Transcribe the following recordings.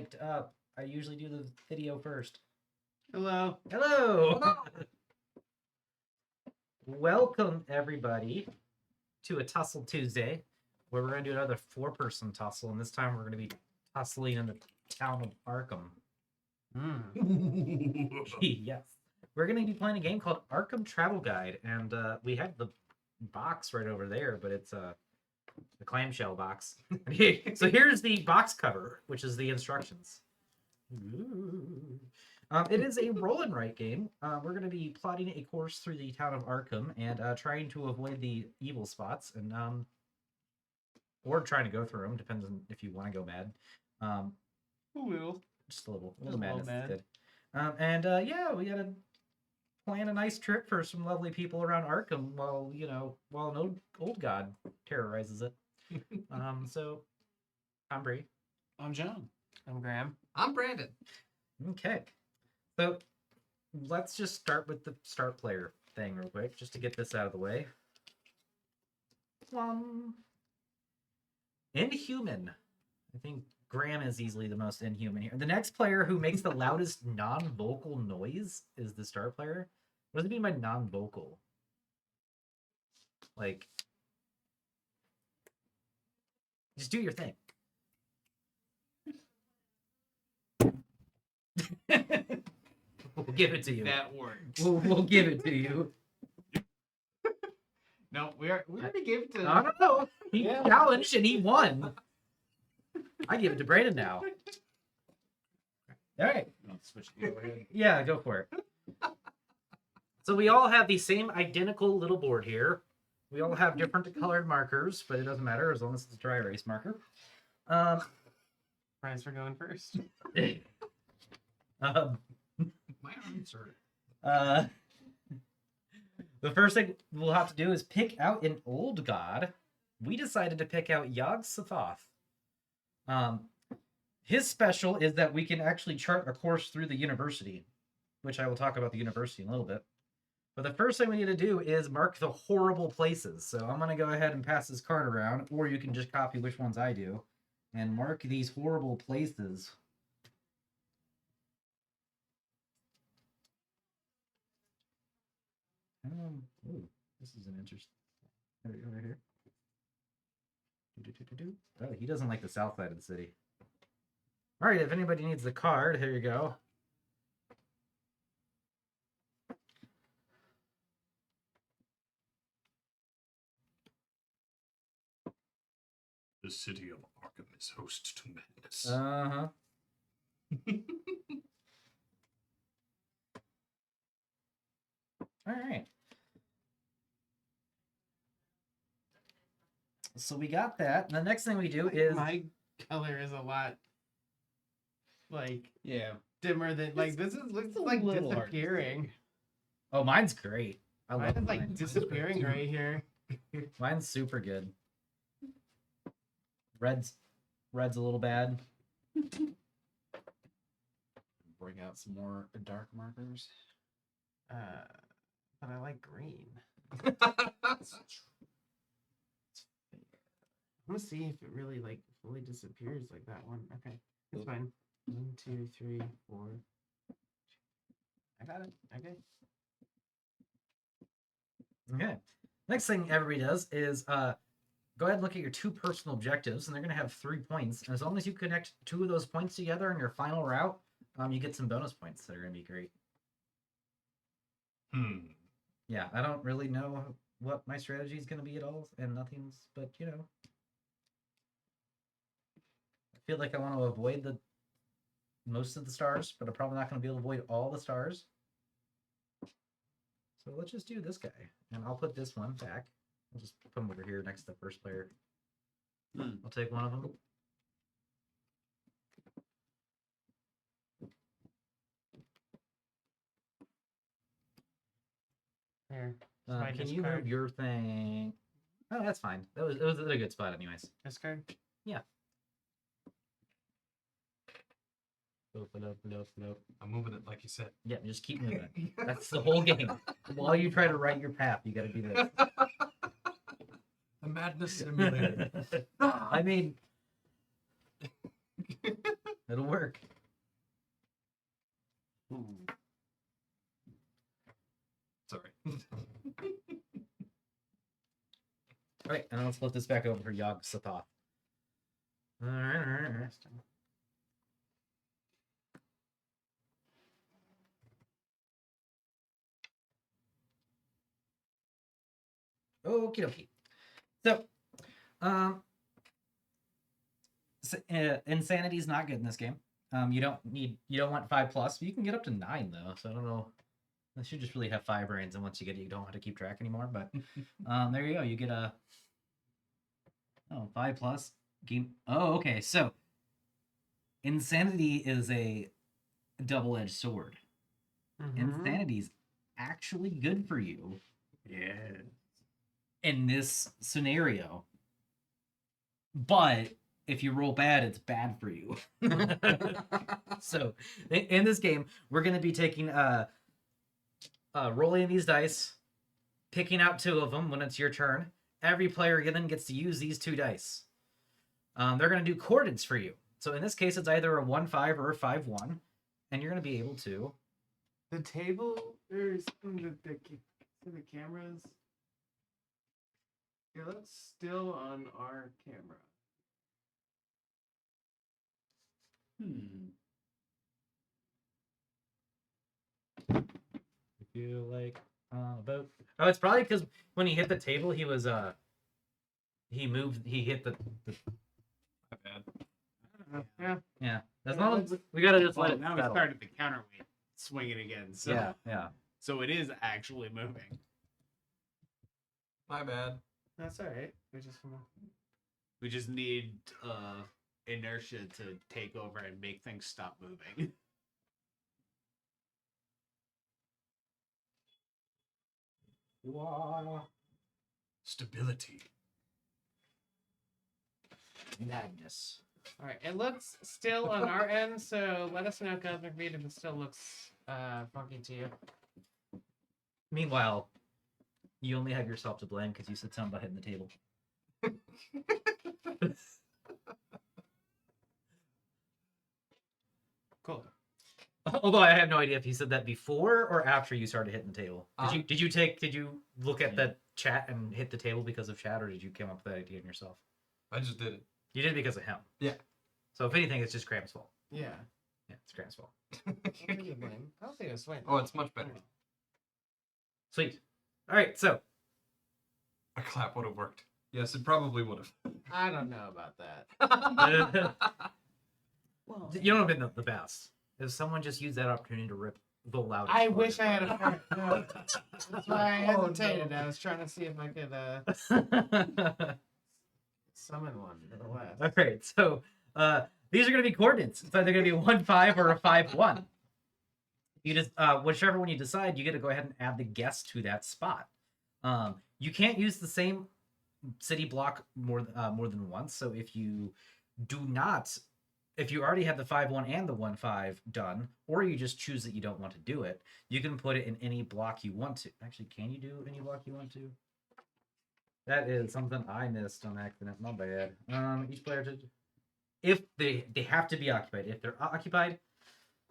mic'd up. I usually do the video first. Hello. Hello! Welcome, everybody, to a Tussle Tuesday, where we're going to do another four-person tussle, and this time we're going to be tussling in the town of Arkham. Yes. We're going to be playing a game called Arkham Travel Guide, and we have the box right over there, but it's the clamshell box. So here's the box cover, which is the instructions. It is a roll and write game. We're going to be plotting a course through the town of Arkham and trying to avoid the evil spots, and or trying to go through them, depends on if you want to go mad. A little. Just a little madness is good. Yeah, we gotta plan a nice trip for some lovely people around Arkham while an old god terrorizes it. So I'm Brie. I'm John. I'm Graham. I'm Brandon. Okay. So let's just start with the start player thing real quick, just to get this out of the way. Inhuman. I think Graham is easily the most inhuman here. The next player who makes the loudest non-vocal noise is the start player. What does it mean by non-vocal? Like, just do your thing. We'll give it to you. That works. We'll give it to you. No, we already gave it to. I don't know. He challenged and he won. I give it to Brandon now. All right. Switch the overhead. Yeah, go for it. So we all have the same identical little board here. We all have different colored markers, but it doesn't matter as long as it's a dry erase marker. Prize for going first. My arms are. The first thing we'll have to do is pick out an old god. We decided to pick out Yog-Sothoth. His special is that we can actually chart a course through the university, which I will talk about the university in a little bit. But the first thing we need to do is mark the horrible places. So I'm going to go ahead and pass this card around, or you can just copy which ones I do, and mark these horrible places. Ooh, this is an interesting. Over here. Oh, he doesn't like the south side of the city. All right, if anybody needs the card, here you go. The city of Arkham is host to madness. Uh-huh. All right. So we got that. The next thing we do is My color is a lot Yeah. dimmer than this looks like little hard to disappearing. Oh, mine's great. I love Mine's mine. disappearing right here. Mine's super good. Red's a little bad. Bring out some more dark markers. But I like green. I want to see if it really fully disappears like that one. Okay, it's fine. 1, 2, 3, 4. I got it. Okay. Okay. Next thing everybody does is go ahead and look at your two personal objectives, and they're going to have 3 points. And as long as you connect 2 of those points together in your final route, you get some bonus points that are going to be great. Yeah, I don't really know what my strategy is going to be at all, and nothing's, but I feel like I want to avoid most of the stars, but I'm probably not going to be able to avoid all the stars. So let's just do this guy, and I'll put this one back. I'll just put him over here next to the first player. I'll take one of them. Here. Can you move your thing? Oh, that's fine. It was a good spot, anyways. This card? Yeah. Nope. I'm moving it like you said. Yeah, just keep moving. That's the whole game. While you try to write your path, you got to do this. A madness simulator. I mean, It'll work. Sorry. All right, and let's flip this back over for Yog Sothoth. All right. Okie dokie. So, insanity is not good in this game. You don't want 5+. You can get up to 9 though. So I don't know. Unless you just really have 5 brains, and once you get it, you don't have to keep track anymore. But there you go. You get a 5+ game. Oh, okay. So insanity is a double-edged sword. Insanity's actually good for you. Yeah. In this scenario, but if you roll bad, it's bad for you. So in this game, we're going to be taking rolling these dice, picking out 2 of them when it's your turn. Every player then gets to use these 2 dice. They're going to do coordinates for you. So in this case, it's either a 1-5 or a 5-1, and you're going to be able to. The table or the cameras. Yeah, that's still on our camera. I feel like about. Oh, it's probably because when he hit the table, he was he hit the. My bad. Yeah. As long as we gotta just let Well, it. now we settle. started the counterweight swinging again. So Yeah. so it is actually moving. My bad. That's all right. We just need inertia to take over and make things stop moving. Stability. Madness. All right. It looks still on our end, so let us know, Cosmic Read, if it still looks funky to you. Meanwhile, you only have yourself to blame because you said something about hitting the table. Cool. Although I have no idea if he said that before or after you started hitting the table. Um, Did you look at the chat and hit the table because of chat, or did you come up with that idea in yourself? I just did it. You did it because of him. Yeah. So if anything, it's just Graham's fault. Yeah. Yeah, it's Graham's fault. I don't think it was Swain. Oh, it's much better. Sweet. All right, so A clap would have worked. Yes, it probably would have. I don't know about that. Well, you don't have been the best. If someone just used that opportunity to rip the loudest. I part wish of I it. had a part. No. That's why I Oh, hesitated. no. I was trying to see if I could summon one to the left. All right, so these are going to be coordinates. It's either going to be a 1-5 or a 5-1. You just whichever one you decide, you get to go ahead and add the guess to that spot. You can't use the same city block more than once. So if you already have the 5-1 and the 1-5 done, or you just choose that you don't want to do it, you can put it in any block you want to. Actually, can you do any block you want to? That is something I missed on accident. My bad. Each player if they have to be occupied. If they're occupied,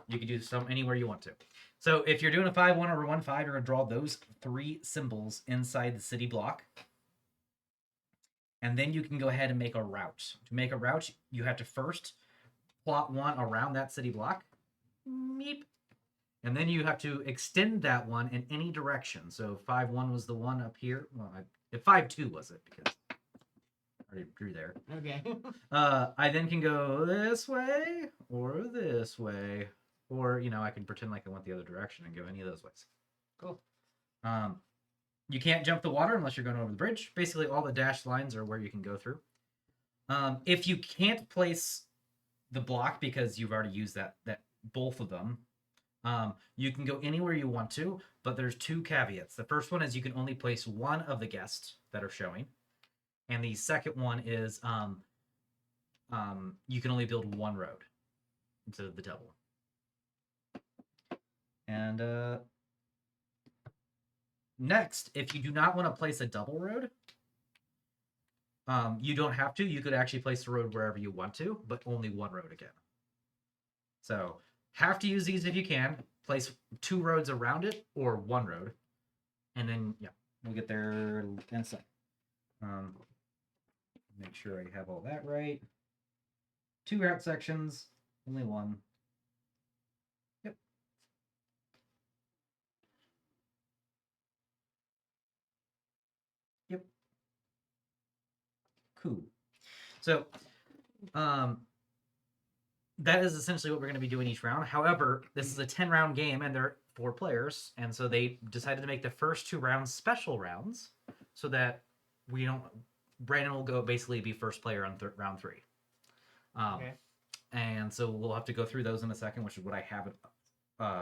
you can do some anywhere you want to. So if you're doing a 5-1 or a 1-5, you're gonna draw those 3 symbols inside the city block. And then you can go ahead and make a route. To make a route, you have to first plot one around that city block. Meep. And then you have to extend that one in any direction. So 5-1 was the one up here. Well, 5-2 was it because I already drew there. Okay. I then can go this way or this way, or I can pretend like I went the other direction and go any of those ways. Cool. You can't jump the water unless you're going over the bridge. Basically, all the dashed lines are where you can go through. If you can't place the block because you've already used that both of them, you can go anywhere you want to, but there's 2 caveats. The first one is you can only place one of the guests that are showing. And the second one is you can only build one road instead of the double. And next, if you do not want to place a double road, you don't have to. You could actually place the road wherever you want to, but only one road again. So have to use these if you can. Place 2 roads around it or 1 road. And then, yeah, we'll get there in a second. Make sure I have all that right. 2 route sections, only 1. Yep. Yep. Cool. So, that is essentially what we're going to be doing each round. However, this is a 10-round game, and there are 4 players, and so they decided to make the first 2 rounds special rounds, so that we don't. Brandon will go basically be first player on round 3. Okay. And so we'll have to go through those in a second, which is what I have it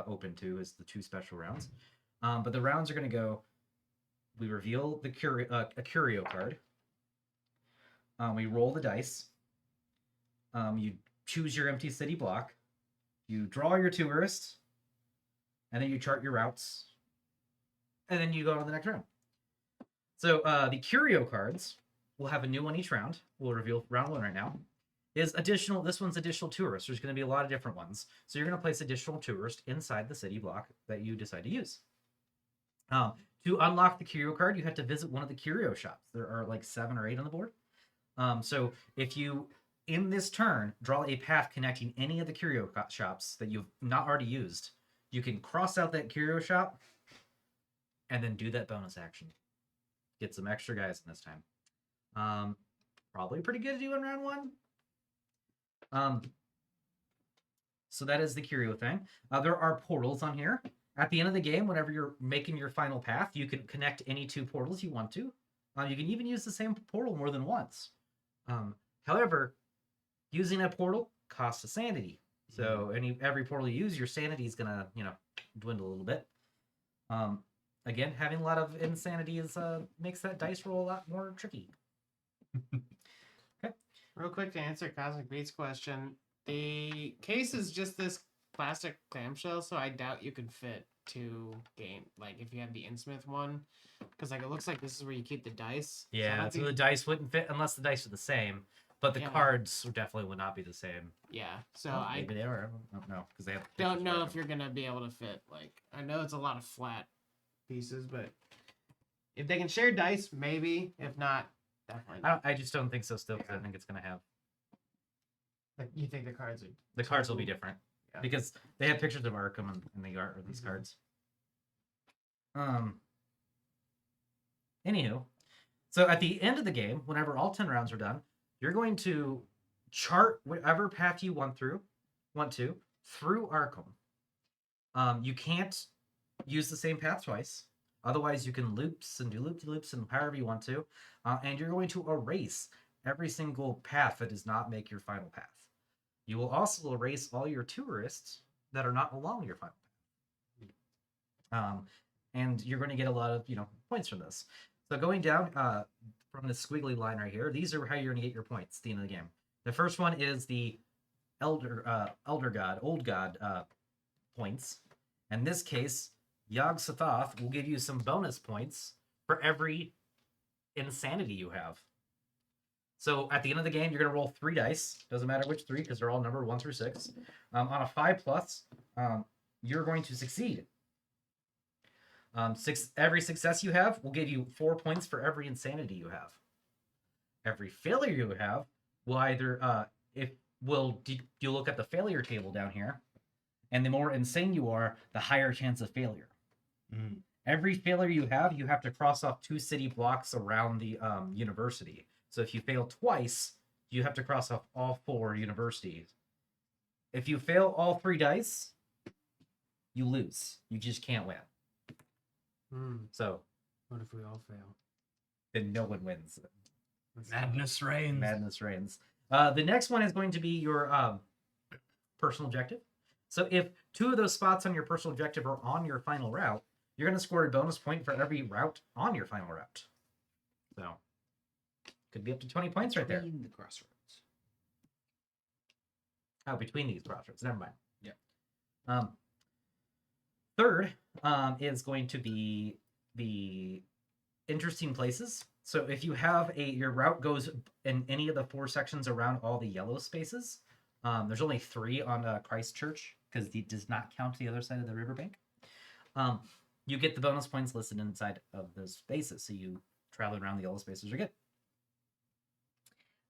open to, is the 2 special rounds. But the rounds are going to go. We reveal the a curio card. We roll the dice. You choose your empty city block. You draw your tourist, and then you chart your routes, and then you go on to the next round. So the curio cards, we'll have a new one each round. We'll reveal round 1 right now. Is additional. This one's additional tourists. There's going to be a lot of different ones. So you're going to place additional tourist inside the city block that you decide to use. To unlock the curio card, you have to visit one of the curio shops. There are like 7 or 8 on the board. So if you, in this turn, draw a path connecting any of the curio shops that you've not already used, you can cross out that curio shop and then do that bonus action. Get some extra guys in this time. Probably pretty good to do in round 1. So that is the curio thing. There are portals on here. At the end of the game, whenever you're making your final path, you can connect any 2 portals you want to. You can even use the same portal more than once. However, using a portal costs a sanity. So every portal you use, your sanity is gonna, dwindle a little bit. Again, having a lot of insanity makes that dice roll a lot more tricky. Okay. Real quick to answer Cosmic Beats' question, the case is just this plastic clamshell, so I doubt you could fit 2 game. Like if you have the Innsmouth one, because like it looks like this is where you keep the dice. Yeah, so the dice wouldn't fit unless the dice are the same, but the cards definitely would not be the same. Yeah, so Maybe they are. I don't know because they have. Don't know if you're gonna be able to fit. Like I know it's a lot of flat pieces, but if they can share dice, maybe. If not, definitely. I just don't think so. Still, because I think it's gonna have. Like you think the cards are? The cards will be different Yeah. because they have pictures of Arkham in the art of these cards. Anywho, so at the end of the game, whenever all 10 rounds are done, you're going to chart whatever path you want to through Arkham. You can't use the same path twice. Otherwise, you can loops and do loop-de-loops and however you want to. And you're going to erase every single path that does not make your final path. You will also erase all your tourists that are not along your final path. And you're going to get a lot of points from this. So going down from the squiggly line right here, these are how you're going to get your points at the end of the game. The first one is the old god points. In this case, Yog-Sothoth will give you some bonus points for every insanity you have. So at the end of the game, you're going to roll 3 dice. Doesn't matter which 3 because they're all numbered 1 through 6. On a 5+, you're going to succeed. Every success you have will give you 4 points for every insanity you have. Every failure you have will either you look at the failure table down here, and the more insane you are, the higher chance of failure. Every failure you have to cross off 2 city blocks around the university. So if you fail twice, you have to cross off all 4 universities. If you fail all 3 dice, you lose. You just can't win. So, what if we all fail? Then no one wins. Madness reigns. Madness reigns. The next one is going to be your personal objective. So if 2 of those spots on your personal objective are on your final route, you're going to score a bonus point for every route on your final route. So, could be up to 20 points right there. Between the crossroads. Oh, between these crossroads. Never mind. Yeah. Third is going to be the interesting places. So if you have your route goes in any of the 4 sections around all the yellow spaces, There's only 3 on Christchurch because he does not count the other side of the riverbank. You get the bonus points listed inside of those spaces, so you travel around the yellow spaces are good.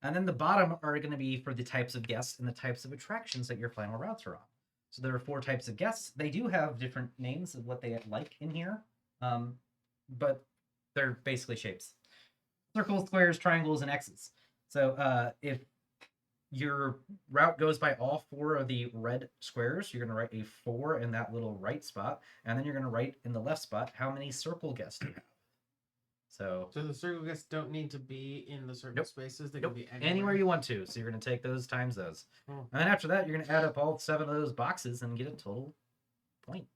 And then the bottom are going to be for the types of guests and the types of attractions that your final routes are on. So there are 4 types of guests. They do have different names of what they like in here, but they're basically shapes: circles, squares, triangles, and X's. So if your route goes by all 4 of the red squares, you're going to write a 4 in that little right spot, and then you're going to write in the left spot how many circle guests you have. So So the circle guests don't need to be in the circle Nope. spaces. They Nope. can be Anywhere you want to. So you're going to take those times those. Oh. And then after that, you're going to add up all 7 of those boxes and get a total point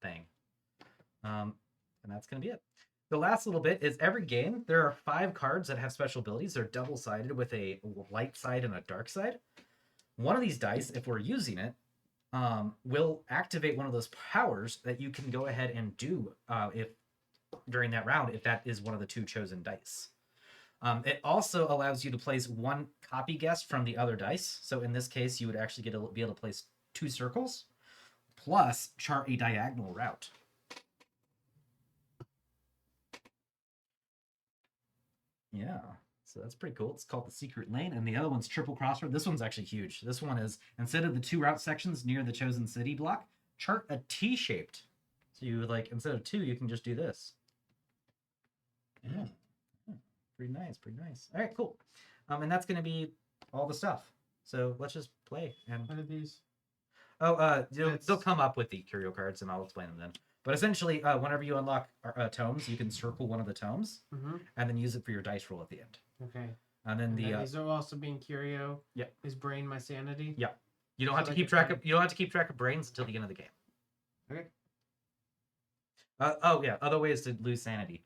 thing. And that's going to be it. The last little bit is every game, there are 5 cards that have special abilities. They're double-sided with a light side and a dark side. One of these dice, if we're using it, will activate one of those powers that you can go ahead and do if during that round, if that is one of the 2 chosen dice. It also allows you to place 1 copy guest from the other dice. So in this case, you would actually be able to place 2 circles, plus chart a diagonal route. Yeah, so that's pretty cool. It's called the Secret Lane, and the other one's Triple Crossroad. This one's actually huge. This one is, instead of the 2 route sections near the chosen city block, chart a T-shaped. So you would, like, instead of 2, you can just do this. Yeah. Pretty nice, pretty nice. All right, cool. And that's going to be all the stuff. So let's just play. And What are these? oh, they'll come up with the curio cards, and I'll explain them then. But essentially, whenever you unlock tomes, you can circle one of the tomes, and then use it for your dice roll at the end. Okay. And then these are also being curio. Yep. Is brain my sanity? Yep. You don't So have to like keep a track thing. of. You don't have to keep track of brains until the end of the game. Okay. Oh yeah, other ways to lose sanity.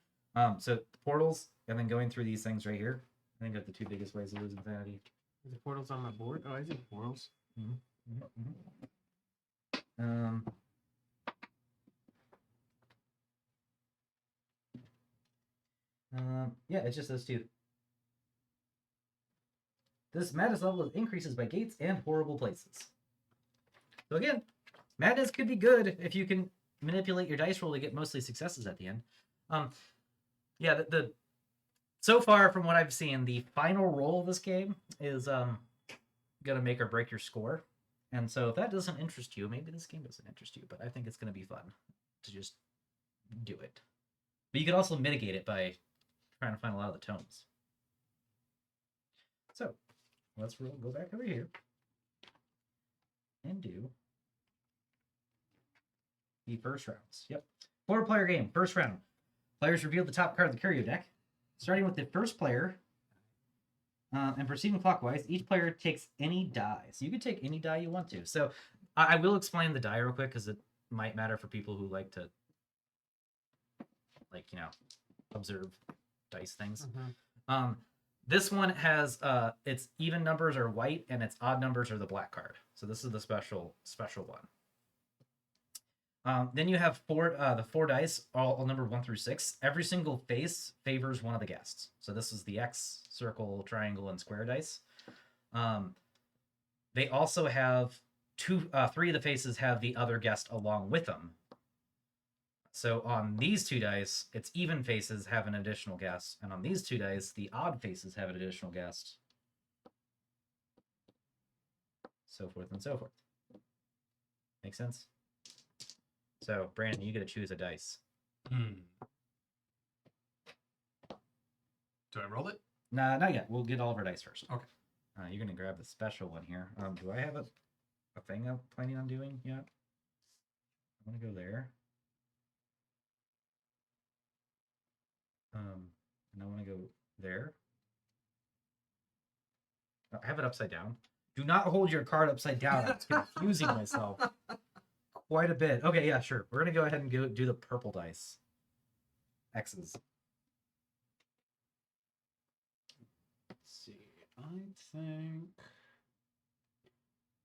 So portals, and then going through these things right here. I think are the 2 biggest ways of losing sanity. Is the portals on my board? Oh, I see portals. Yeah, it's just those 2. This madness level increases by gates and horrible places. So again, madness could be good if you can manipulate your dice roll to get mostly successes at the end. Yeah, the so far from what I've seen, the final roll of this game is gonna make or break your score. And so if that doesn't interest you, maybe this game doesn't interest you, but I think it's gonna be fun to just do it. But you can also mitigate it by trying to find a lot of the tomes. So let's go back over here and do the first rounds. Yep. 4-player game, first round. Players reveal the top card of the curio deck. Starting with the first player, and proceeding clockwise, each player takes any die. So you can take any die you want to. So I will explain the die real quick because it might matter for people who like to, like, observe dice things. This one has its even numbers are white and its odd numbers are the black card. So this is the special one. Then you have the 4 dice, all numbered 1 through 6. Every single face favors one of the guests. So this is the X, circle, triangle, and square dice. They also have 3 of the faces have the other guest along with them. So on these 2 dice, its even faces have an additional guest, and on these 2 dice, the odd faces have an additional guest. So forth and so forth. Make sense? So, Brandon, you get to choose a dice. Do I roll it? Nah, not yet. We'll get all of our dice first. Okay. You're going to grab the special one here. Do I have a thing I'm planning on doing yet? I'm going to go there. And I want to go there. I have it upside down. Do not hold your card upside down. It's confusing myself quite a bit. Okay, yeah, sure. We're going to go ahead and do the purple dice. X's. Let's see. I think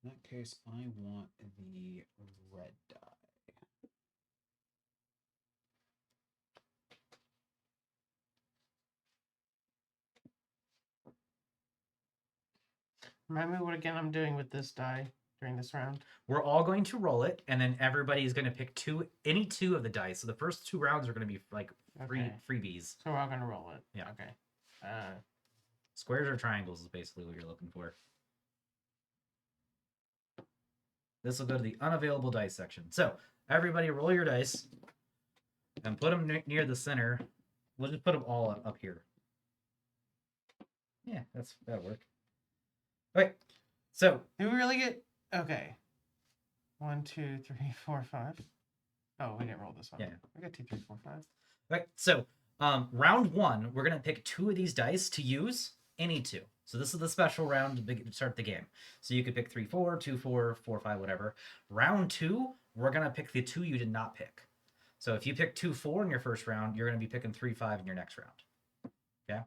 in that case, I want the red die. Remind me what again I'm doing with this die during this round. We're all going to roll it, and then everybody's going to pick any two of the dice. So the first 2 rounds are going to be like Okay. freebies. So we're all gonna roll it. Yeah. Okay. Squares or triangles is basically what you're looking for. This will go to the unavailable dice section. So everybody roll your dice and put them near the center. We'll just put them all up here. Yeah, that'll work. Okay, so Do we really get okay? 1, 2, 3, 4, 5. Oh, we didn't roll this one. Yeah. We got 2, 3, 4, 5. okay, so round 1, we're gonna pick 2 of these dice to use. Any 2. So this is the special round to start the game. So you could pick 3, 4, 2, 4, 4, 5, whatever. Round 2, we're gonna pick the 2 you did not pick. So if you pick 2, 4 in your first round, you're gonna be picking 3, 5 in your next round. Okay.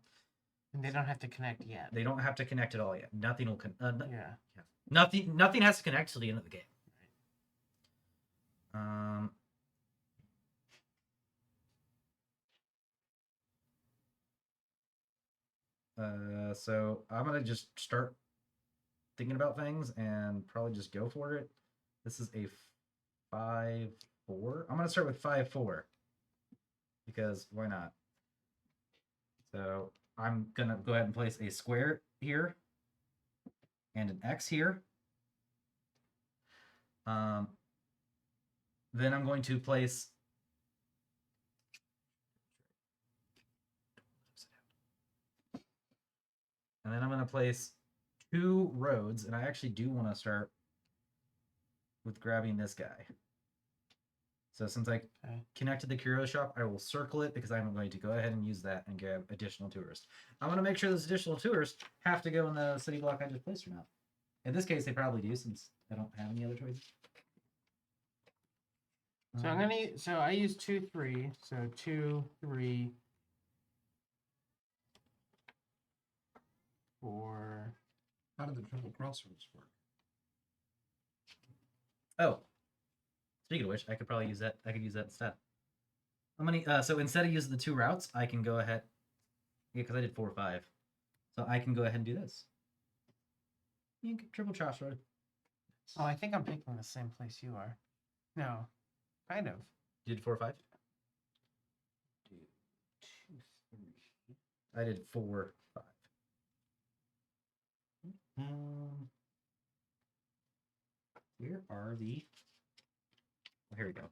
And they don't have to connect yet. They don't have to connect at all yet. Nothing will Yeah. nothing has to connect till the end of the game. So I'm gonna just start thinking about things and probably just go for it. This is a 5-4. I'm gonna start with 5-4 because why not? So I'm gonna go ahead and place a square here and an X here. Then I'm going to place and then I'm going to place 2 roads, and I actually do want to start with grabbing this guy. So since I connected the curio shop, I will circle it because I'm going to go ahead and use that and grab additional tourists. I want to make sure those additional tourists have to go in the city block I just placed or not. In this case, they probably do since I don't have any other choices. So I'm gonna. So I use 2, 3. So 2, 3, 4. How did the triple crossroads work? Oh, speaking of which, I could probably use that. I could use that instead. How many? So instead of using the 2 routes, I can go ahead. Yeah, because I did 4 or 5, so I can go ahead and do this. You can triple crossroad. Oh, I think I'm picking the same place you are. No, kind of. You did 4 or 5. 2, 3. I did 4, 5. Where are the? Oh, here we go.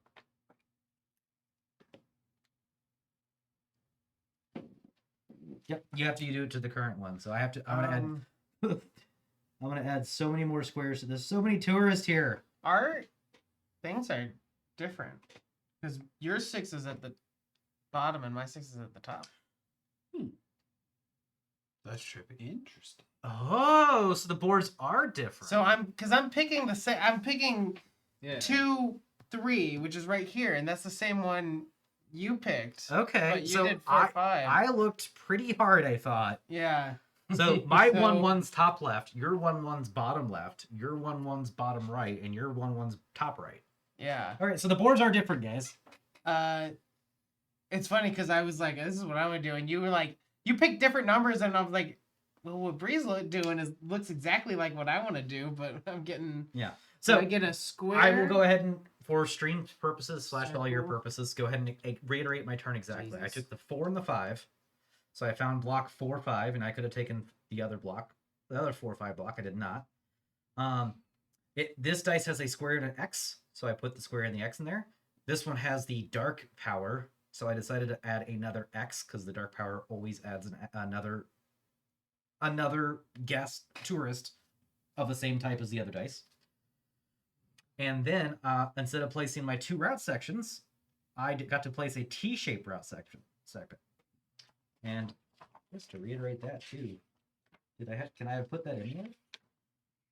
Yep, you have to do it to the current one. So I have to. I'm gonna add. I'm gonna add so many more squares to this. So many tourists here. Our things are different because your 6 is at the bottom and my 6 is at the top. That's trippy. Interesting. Oh, so the boards are different. So I'm picking the same. I'm picking Yeah. 2, 3, which is right here, and that's the same one you picked. okay. But you So did 4, 5. I looked pretty hard. I thought. Yeah. So my So- 1-1's top left, your 1-1's bottom left, your 1-1's bottom right, and your 1-1's top right. Yeah. All right, so the boards are different, guys. It's funny because I was like, "This is what I would do," and you were like, "You picked different numbers," and I was like, "Well, what Bree's doing looks exactly like what I want to do, but I'm getting." Yeah. So So I get a square. I will go ahead and, for stream purposes / all your Circle. purposes, go ahead and reiterate my turn exactly. I Jesus. took the 4 and the 5, so I found block 4, 5, and I could have taken the other block, the other 4, 5 block. I did not. This dice has a square and an X, so I put the square and the X in there. This one has the dark power, so I decided to add another X because the dark power always adds another guest tourist of the same type as the other dice. And then instead of placing my 2 route sections, I got to place a T-shaped route section. And just to reiterate that too, can I have put that in there?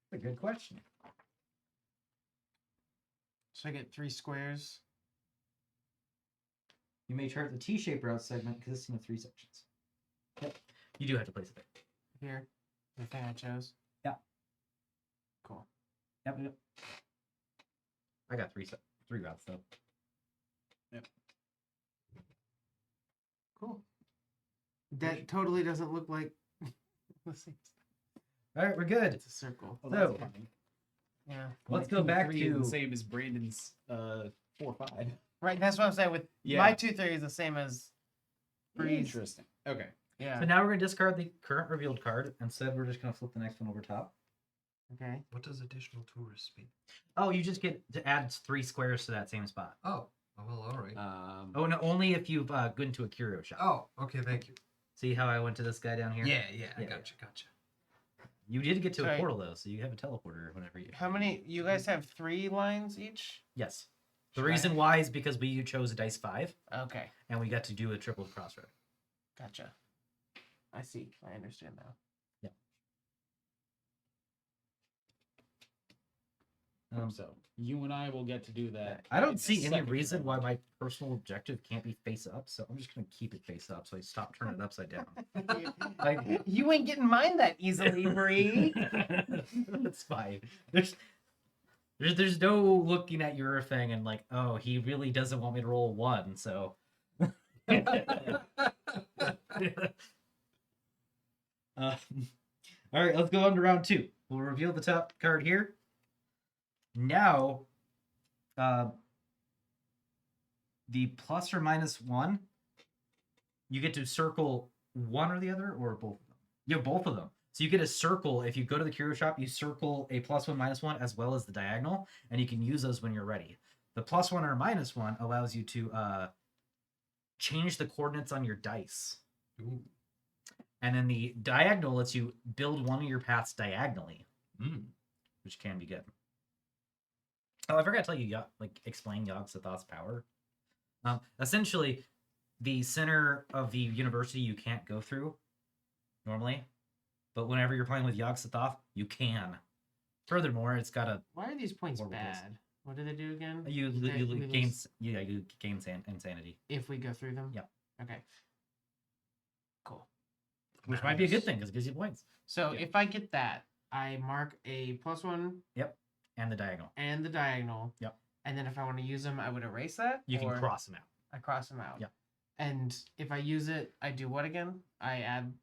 That's a good question. So I get 3 squares. You may chart the T-shaped route segment consisting of 3 sections. Yep, you do have to place it there. Here, the thing I chose. Yeah. Cool. Yep. I got 3 routes though. Cool. That totally doesn't look like the same stuff. All right, we're good. It's a circle. Oh, that's So- funny. Yeah. Let's My go back 2-3 is to the same as Brandon's 4-5. Right. That's what I'm saying. With Yeah. my 2-3 is the same as Bree's. Interesting. Okay. Yeah. So now we're gonna discard the current revealed card. Instead, we're just gonna flip the next one over top. Okay. What does additional tourists mean? Oh, you just get to add 3 squares to that same spot. Oh, well, all right. Oh, no, only if you've gone to a curio shop. Oh, okay, thank you. See how I went to this guy down here? Yeah, I Yeah, gotcha. You did get to Sorry. a portal though, so you have a teleporter whenever you. How many? You guys have 3 lines each? Yes. The Should I- reason why is because we chose a dice 5, Okay. and we got to do a triple crossroad. Gotcha. I see. I understand now. So you and I will get to do that. I in don't the see any second reason why round. my personal objective can't be face up, so I'm just gonna keep it face up so I stop turning it upside down. Like- You ain't getting mine that easily, Bree. That's fine. There's no looking at your thing and like, oh, he really doesn't want me to roll 1, so. All right, let's go on to round 2. We'll reveal the top card here. Now, the plus or minus 1, you get to circle one or the other, or both of them. You have both of them. So you get a circle. If you go to the curio shop, you circle a +1, -1, as well as the diagonal, and you can use those when you're ready. The +1 or -1 allows you to change the coordinates on your dice. Ooh. And then the diagonal lets you build one of your paths diagonally, which can be good. Oh, I forgot to tell you, explain Yog-Sothoth's power. Essentially, the center of the university you can't go through normally, but whenever you're playing with Yog-Sothoth, you can. Furthermore, it's got a Why are these points Horrible place. bad? What do they do again? you They- we gain lose you gain insanity, if we go through them. Yep. Okay. Cool. which might be a good thing because it gives you points So Yeah. if I get that, I mark a +1 and the diagonal. and the diagonal. Yep. And then if I want to use them, I would erase that. You can or cross them out. I cross them out. Yep. And if I use it, I do what again? I add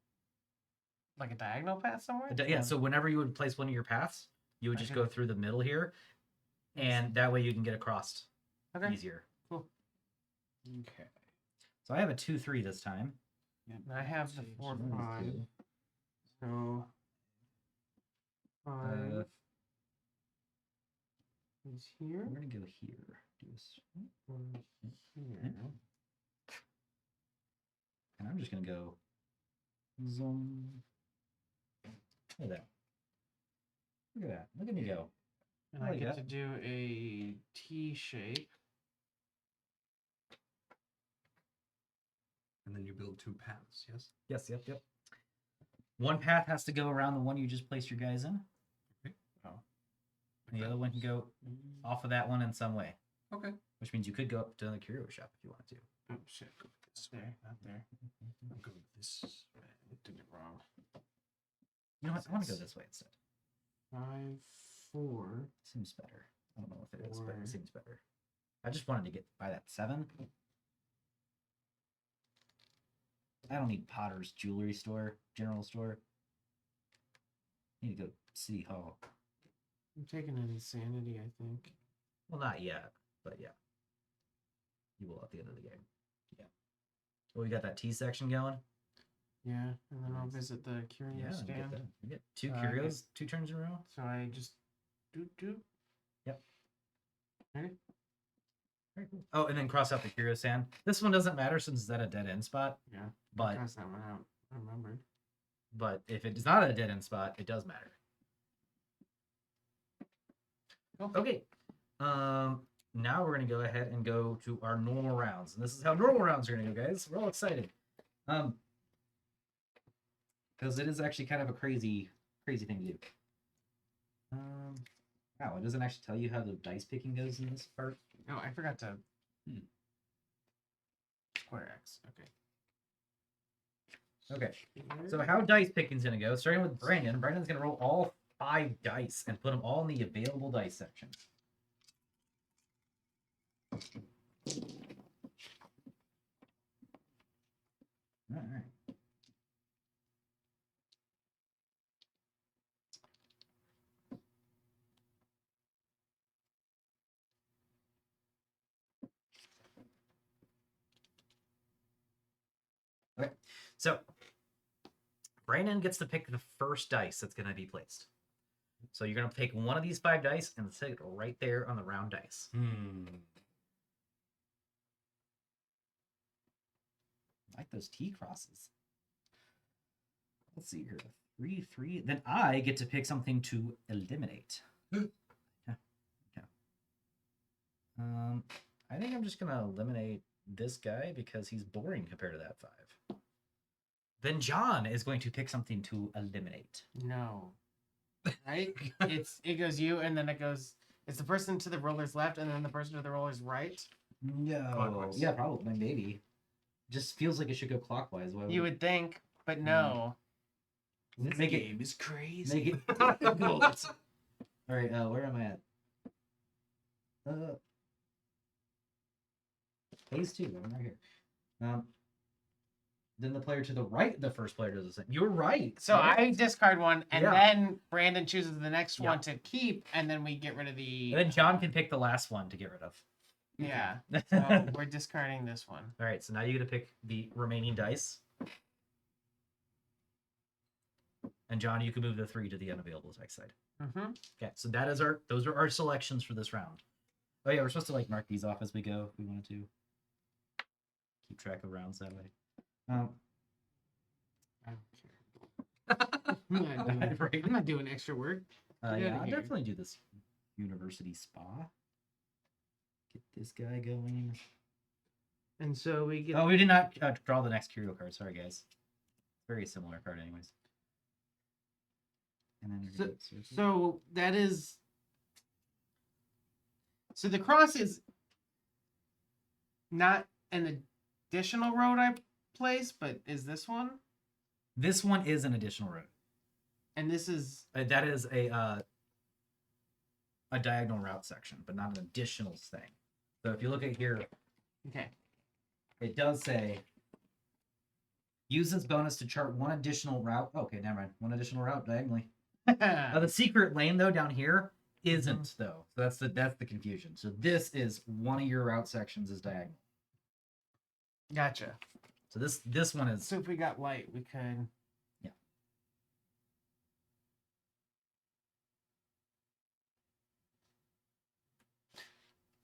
like a diagonal path somewhere. Yeah. So whenever you would place one of your paths, you would just Okay. go through the middle here, and that way you can get across Okay. easier. Okay. So I have a 2-3 this time. And I have the 4-5. So 5 Uh, is here. we're gonna go here. Do this. 1 here. And I'm just gonna go zoom. Look at that. Look at that. Look at me go. And I I like get that. to do a T shape. And then you build 2 paths, yes? Yes, yep. One path has to go around the one you just placed your guys in. And the other one can go off of that one in some way. Okay. Which means you could go up to the curio shop if you wanted to. Oh shit! Not there, not there. I'll go this way. I did it wrong. You know what? I want to go this way instead. 5, 4. Seems better. I don't know if it is, but Four. it seems better. I just wanted to get by that 7. I don't need Potter's jewelry store, general store. I need to go City Hall. I'm taking an insanity, I think. Well, not yet, but yeah. You will at the end of the game. Yeah. Well, we got that T section going. Yeah, and then I'll Nice. visit the curio Yeah, stand. we get 2 I curios, 2 turns in a row. So I just do. Yep. Okay. Very cool. Oh, and then cross out the curio stand. This one doesn't matter since it's at a dead end spot. Yeah. But Cross that one out. I remembered. if it is not at a dead end spot, it does matter. Cool. Okay. Now we're gonna go ahead and go to our normal rounds, and this is how normal rounds are gonna go, guys. We're all excited. Because it is actually kind of a crazy thing to do. Wow, it doesn't actually tell you how the dice picking goes in this part. Oh, I forgot to. Square X. Okay. Okay. So how dice picking's gonna go? Starting with Brandon. Brandon's gonna roll all 5 dice and put them all in the available dice section. All right. Okay, so Brandon gets to pick the first dice that's going to be placed. So you're going to take one of these 5 dice and set it right there on the round dice. I like those T crosses. Let's see here. 3, 3. Then I get to pick something to eliminate. Yeah. I think I'm just gonna eliminate this guy because he's boring compared to that 5. Then John is going to pick something to eliminate. No. Right? It goes you, and then it's the person to the roller's left, and then the person to the roller's right. No. Clockwise. Yeah, probably, maybe. Just feels like it should go clockwise. Why would You it- would think, but no. Let's make it. is crazy. Make it. All right. Where am I at? Phase 2. I'm right here. Then the player to the right, the first player does the same. You're right. So Yeah. I discard one, and Yeah. then Brandon chooses the next Yeah. one to keep, and then we get rid of the. And then John can pick the last one to get rid of. Yeah. All So we're discarding this one. right. So now you get to pick the remaining dice. And John, you can move the 3 to the unavailable dice side. Mm-hmm. Okay. So those are our selections for this round. Oh yeah, we're supposed to like mark these off as we go if we wanted to. Keep track of rounds that way. I don't care. Right. I'm not doing extra work. Get Yeah, outta I'll here. definitely do this university spa. Get this guy going. And so we get. Oh, we did not draw the next curio card. Sorry, guys. Very similar card, anyways. And then you're gonna get circle. So that is. So the cross is not an additional road I place, but is this one? This one is an additional road. And this is. That is a diagonal route section, but not an additional thing. So if you look at here, Okay. it does say use this bonus to chart one additional route. Okay, never mind. One additional route diagonally. The secret lane though down here isn't though. So that's the confusion. So this is one of your route sections is diagonal. Gotcha. So this one is So if we got light, we could. Yeah.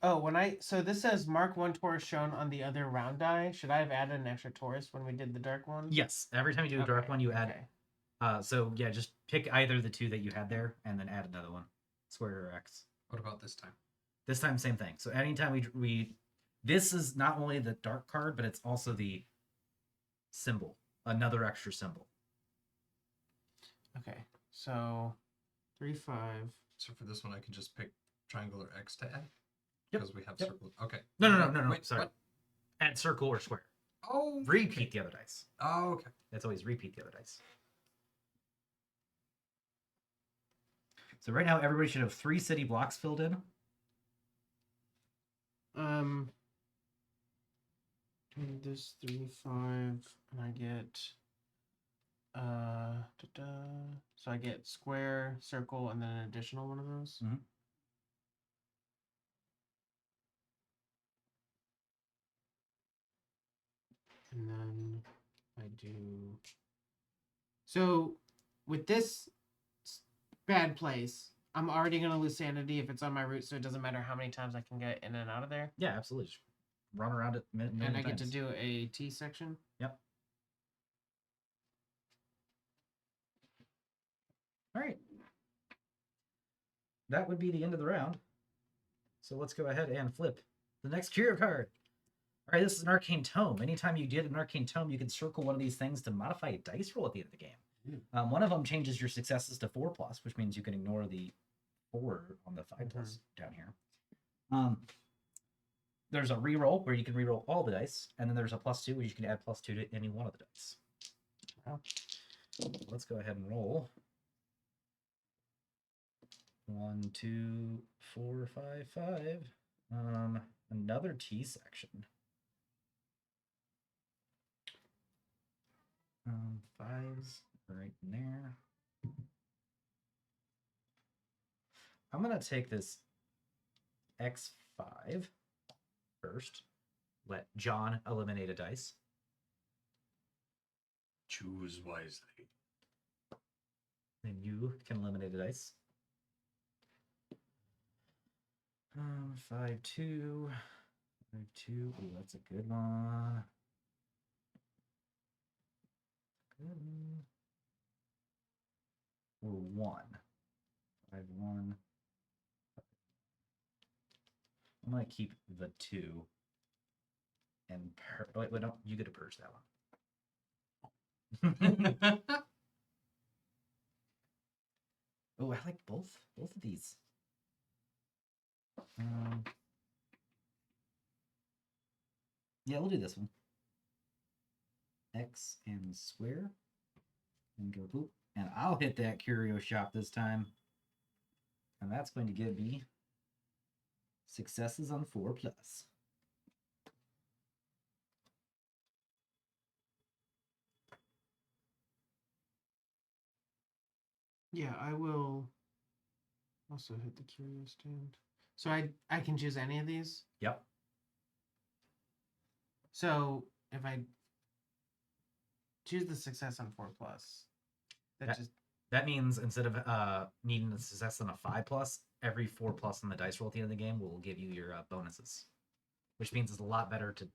Oh, so this says mark 1 Taurus shown on the other round die. Should I have added an extra Taurus when we did the dark one? yes. Every time you do a dark Okay, one, you add. okay. So yeah, just pick either the 2 that you had there, and then add another one, square or X. What about this time? This time, same thing. So anytime we this is not only the dark card, but it's also the symbol, another extra symbol. Okay. So 3, 5. So for this one, I can just pick triangle or X to add? Yep. Because we have Yep. circle. Okay. No. Wait, Sorry. what? Add circle or square. Oh. Repeat the other dice. Oh, okay. That's always repeat the other dice. So right now, everybody should have 3 city blocks filled in. This 3, 5, and I get. So I get square, circle, and then an additional one of those. Mhm. And then I do. So with this bad place, I'm already gonna lose sanity if it's on my route, so it doesn't matter how many times I can get in and out of there. Yeah, absolutely. Just run around it. And I get to do a T section. Yep. All right. That would be the end of the round. So let's go ahead and flip the next curio card. All right, this is an arcane tome. Anytime you get an arcane tome, you can circle one of these things to modify a dice roll at the end of the game. One of them changes your successes to 4+, which means you can ignore the 4 on the 5+ down here. There's a reroll where you can reroll all the dice, and then there's a +2 where you can add +2 to any one of the dice. Wow. Let's go ahead and roll. 1, 2, 4, 5, 5. Another T section. 5s right in there. I'm gonna take this X5 first. Let John eliminate a dice. Choose wisely. Then you can eliminate a dice. 5-2. 5-2. Ooh, that's a good one. Good one. Or 1. 5-1. I'm gonna keep the 2. And wait, don't you get to purge that one. Oh, I like both of these. Yeah, we'll do this one. X and square. And go boop. And I'll hit that curio shop this time. And that's going to give me successes on 4+. Yeah, I will also hit the curio stand. So I can choose any of these. Yep. So if I choose the success on 4+, that means instead of needing a success on a 5+, every 4+ on the dice roll at the end of the game will give you your bonuses, which means it's a lot better to.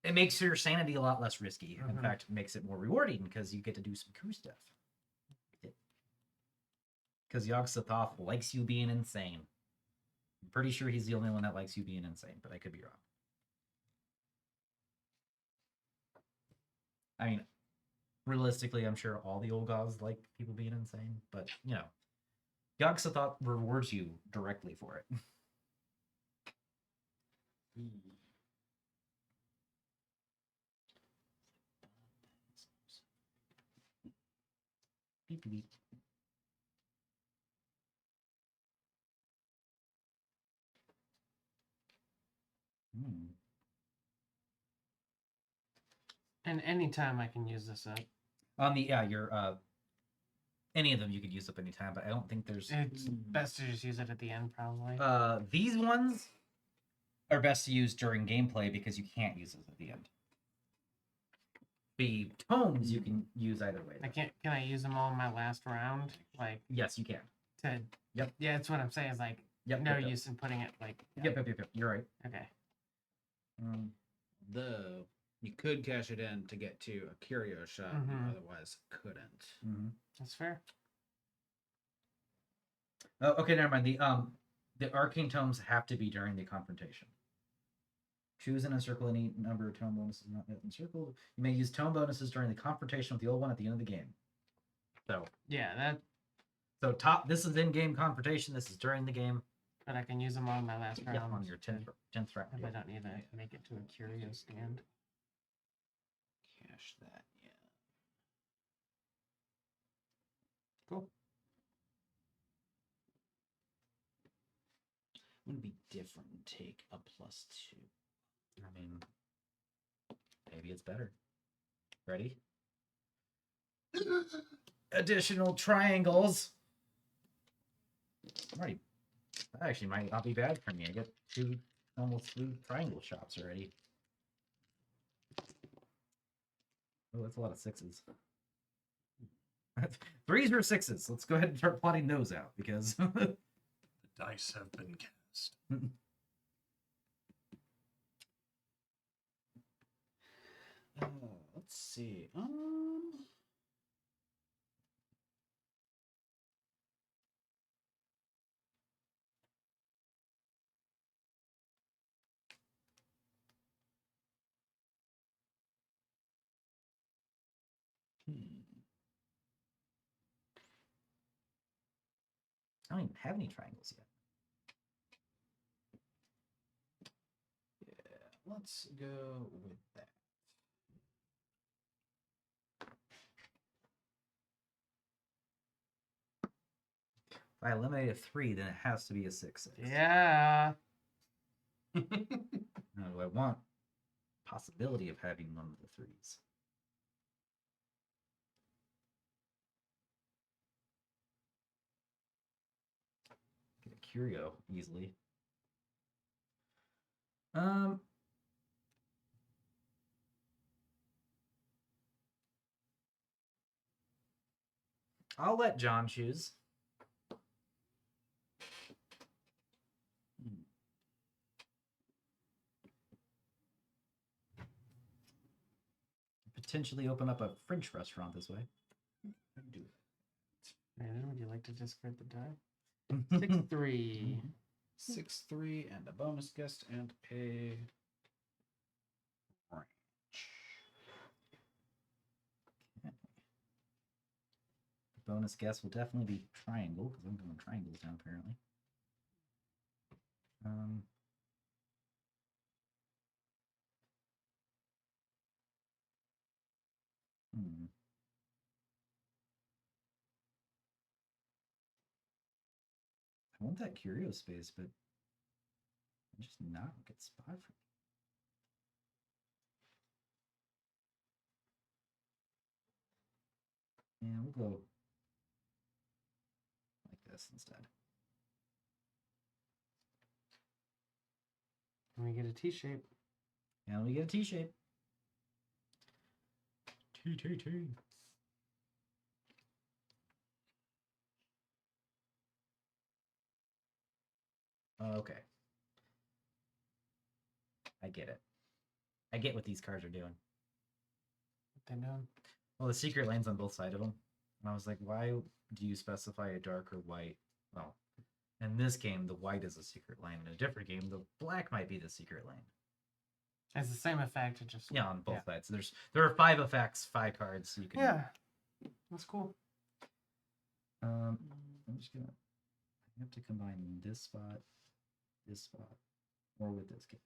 It makes your sanity a lot less risky. In fact, it makes it more rewarding because you get to do some cool stuff. Because Yog-Sothoth likes you being insane. I'm pretty sure he's the only one that likes you being insane, but I could be wrong. I mean, realistically, I'm sure all the old gods like people being insane, but, you know, Yog-Sothoth rewards you directly for it. Beep, beep. And anytime I can use this up. On the your any of them you could use up anytime, but I don't think there's. It's best to just use it at the end, probably. These ones are best to use during gameplay because you can't use those at the end. The tomes you can use either way. Can I use them all in my last round? Like, yes, you can. Yep. Yeah, that's what I'm saying. Is like, Yep. no use in putting it like. Yeah. Yep. You're right. Okay. You could cash it in to get to a curio shop, otherwise couldn't. That's fair. Oh, okay, never mind. The arcane tomes have to be during the confrontation. Choose and encircle any number of tome bonuses not yet encircled. You may use tome bonuses during the confrontation with the old one at the end of the game. So yeah, this is in-game confrontation. This is during the game. But I can use them all in my last round. Yeah, on your 10th round. If I don't need to make it to a curio stand. Cash that, yeah. Cool. Wouldn't be different and take a +2. I mean, maybe it's better. Ready? Additional triangles. Right. That actually might not be bad for me. I get almost 3 triangle shops already. Oh, that's a lot of 6s. 3s or 6s. Let's go ahead and start plotting those out because The dice have been cast. Let's see. I don't even have any triangles yet. Yeah, let's go with that. If I eliminate a 3, then it has to be a 6. Yeah. Now, do I want possibility of having one of the 3s? Get a curio easily. I'll let John choose. Potentially open up a French restaurant this way. Do Brandon, would you like to discard the die? 6-3. 6-3 and a bonus guest and a ranch. The bonus guess will definitely be triangle because I'm going triangles now apparently. I want that curio space, but I'm just not a good spot for it. Yeah, we'll go like this instead. And we get a T shape. And we get a T shape. T. Okay. I get it. I get what these cards are doing. What they doing? Well, the secret lane's on both sides of them. And I was like, why do you specify a dark or white? Well, in this game, the white is a secret lane. In a different game, the black might be the secret lane. It's the same effect, it just Yeah, on both sides. There are 5 effects, 5 cards. So you can. Yeah. That's cool. I'm just gonna. I have to combine this spot, or with this game.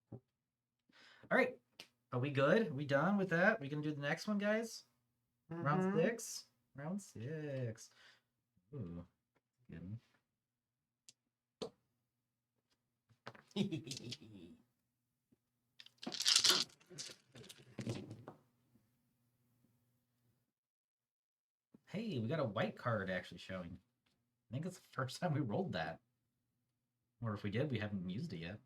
Cool. All right. Are we good? Are we done with that? We gonna do the next one, guys? Round 6. Round 6. Ooh, good. Hey, we got a white card actually showing. I think it's the first time we rolled that. Or if we did, we haven't used it yet.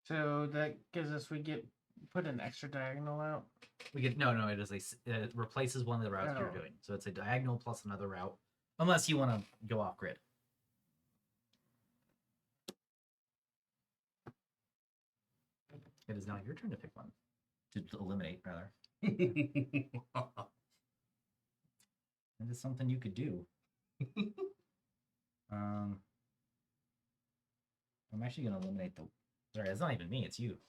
So that gives us, put an extra diagonal out. We get no. It is it replaces one of the routes you're Oh. doing. So it's a diagonal plus another route, unless you want to go off grid. It is now your turn to pick one, to eliminate rather. That is something you could do. I'm actually gonna eliminate the. Sorry, it's not even me. It's you,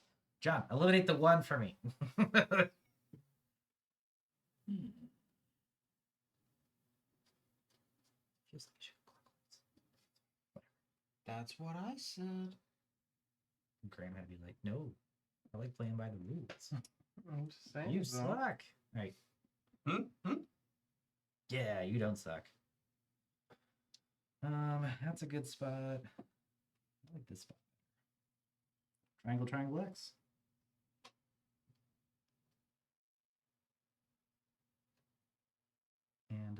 John. Eliminate the 1 for me. Feels like I should have gone. That's what I said. Graham had to be like, no, I like playing by the rules. I'm just saying. You though. suck. Right. Yeah, you don't suck. That's a good spot. I like this spot. Triangle X. And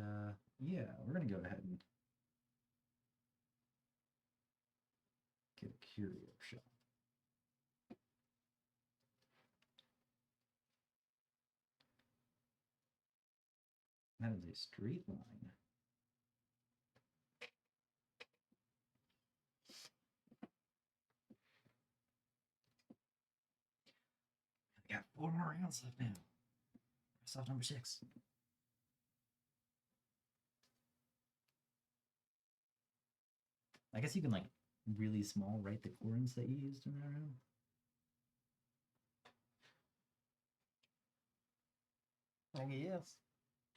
yeah, we're gonna go ahead and get a curio shot. That is a straight line. I got 4 more rounds left now. Press off number 6. I guess you can like really small write the corns that you used in that round. Yes.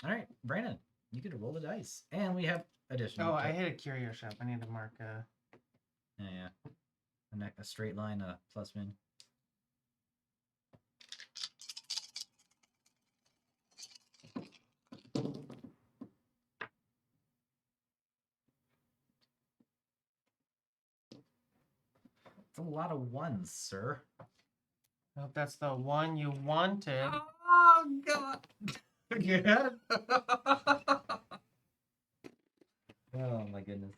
All right, Brandon, you get to roll the dice, and we have additional. Oh, I hit a curio shop. I need to mark. Yeah. A straight line, a plus min. It's a lot of ones, sir. I hope that's the one you wanted. Oh God. Good. Oh my goodness.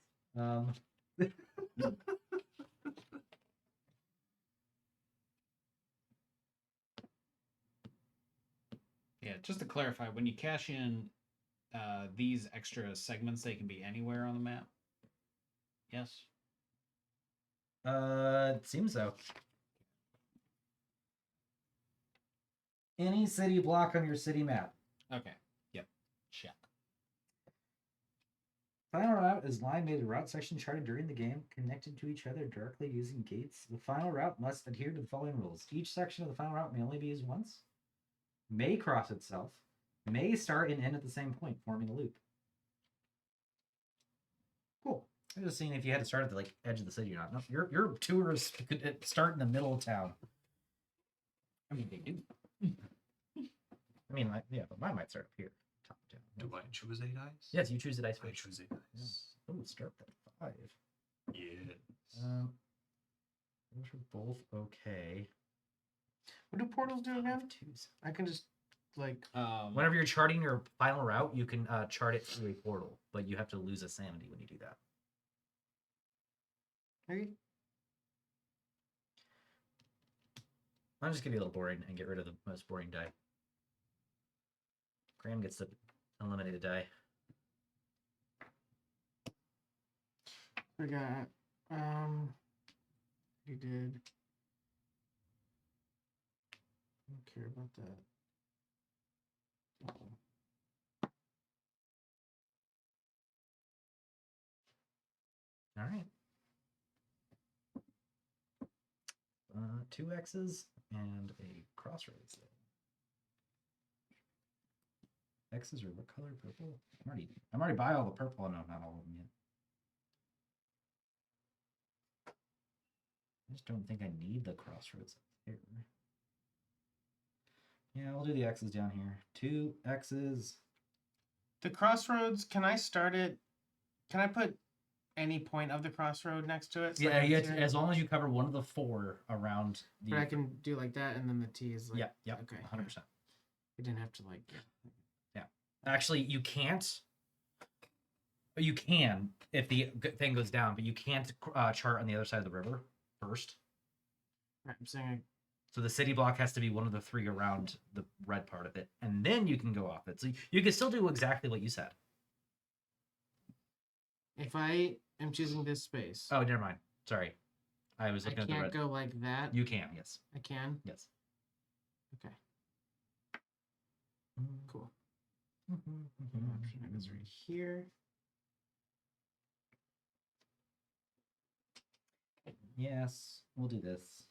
Yeah, just to clarify, when you cash in these extra segments, they can be anywhere on the map. Yes. It seems so. Any city block on your city map. Okay. Yep. Check. Final route is line made of route section charted during the game, connected to each other directly using gates. The final route must adhere to the following rules. Each section of the final route may only be used once, may cross itself, may start and end at the same point, forming a loop. Cool. I'm just seeing if you had to start at the edge of the city or not. No, your tours could start in the middle of town. I mean, they do. I mean, yeah, but mine might start up here, top of town. Do I choose a dice? Yes, you choose the dice I first. choose a dice. Oh, start at 5. Yes. Those are both okay. What do portals do again? Twos. I can just like Whenever you're charting your final route, you can chart it through a portal, but you have to lose a sanity when you do that. maybe. I'll just give you a little boring and get rid of the most boring die. Graham gets to eliminate a die. Forgot. He did. I don't care about that. All right. 2 X's and a crossroads. X's are what color? Purple. I'm already by all the purple. No, not all of them yet. I just don't think I need the crossroads here. Yeah, we'll do the X's down here. 2 X's. The crossroads. Can I start it? Can I put any point of the crossroad next to it? So Yeah, I can yeah. see it? As long as you cover one of the 4 around the. But I can do like that, and then the T is like. Yeah. Yep. Okay. 100%. You didn't have to like. Yeah. Actually, you can't. You can if the thing goes down, but you can't chart on the other side of the river first. Right, I'm saying. So the city block has to be one of the 3 around the red part of it, and then you can go off it. So you can still do exactly what you said. If I am choosing this space, Oh, never mind. Sorry, I was I looking at the can't red. go like that. You can, yes, I can. yes. Okay. Cool. Option is right here. Yes, we'll do this.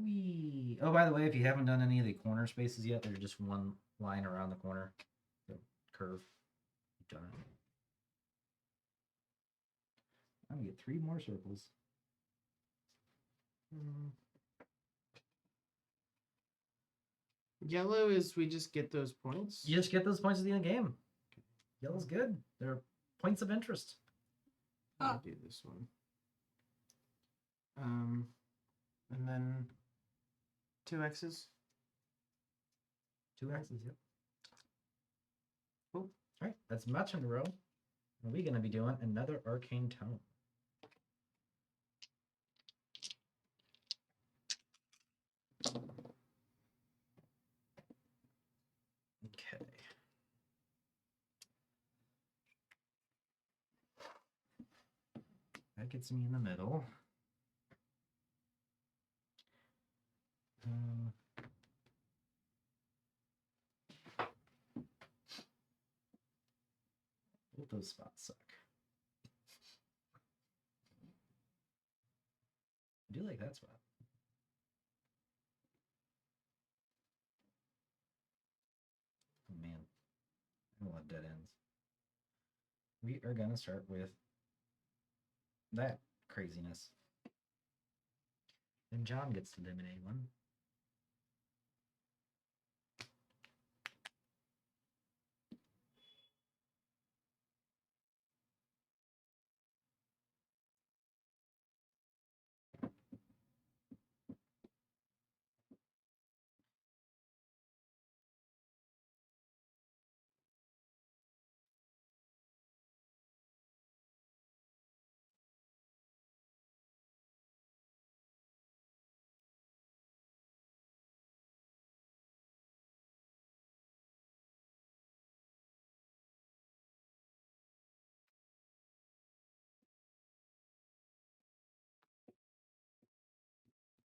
Wee. Oh, by the way, if you haven't done any of the corner spaces yet, there's just one line around the corner, the curve. You've done it. I'm gonna get 3 more circles. Yellow is we just get those points. You just get those points at the end of the game. Yellow's good. They're points of interest. I'll do this one. And then 2 X's. 2 X's, yep. Cool. All right, that's my turn to roll. And we're gonna be doing another arcane tome. Okay. That gets me in the middle. Both those spots suck. I do like that spot. Oh man, I have a lot of dead ends. We are gonna start with that craziness. Then John gets to eliminate one.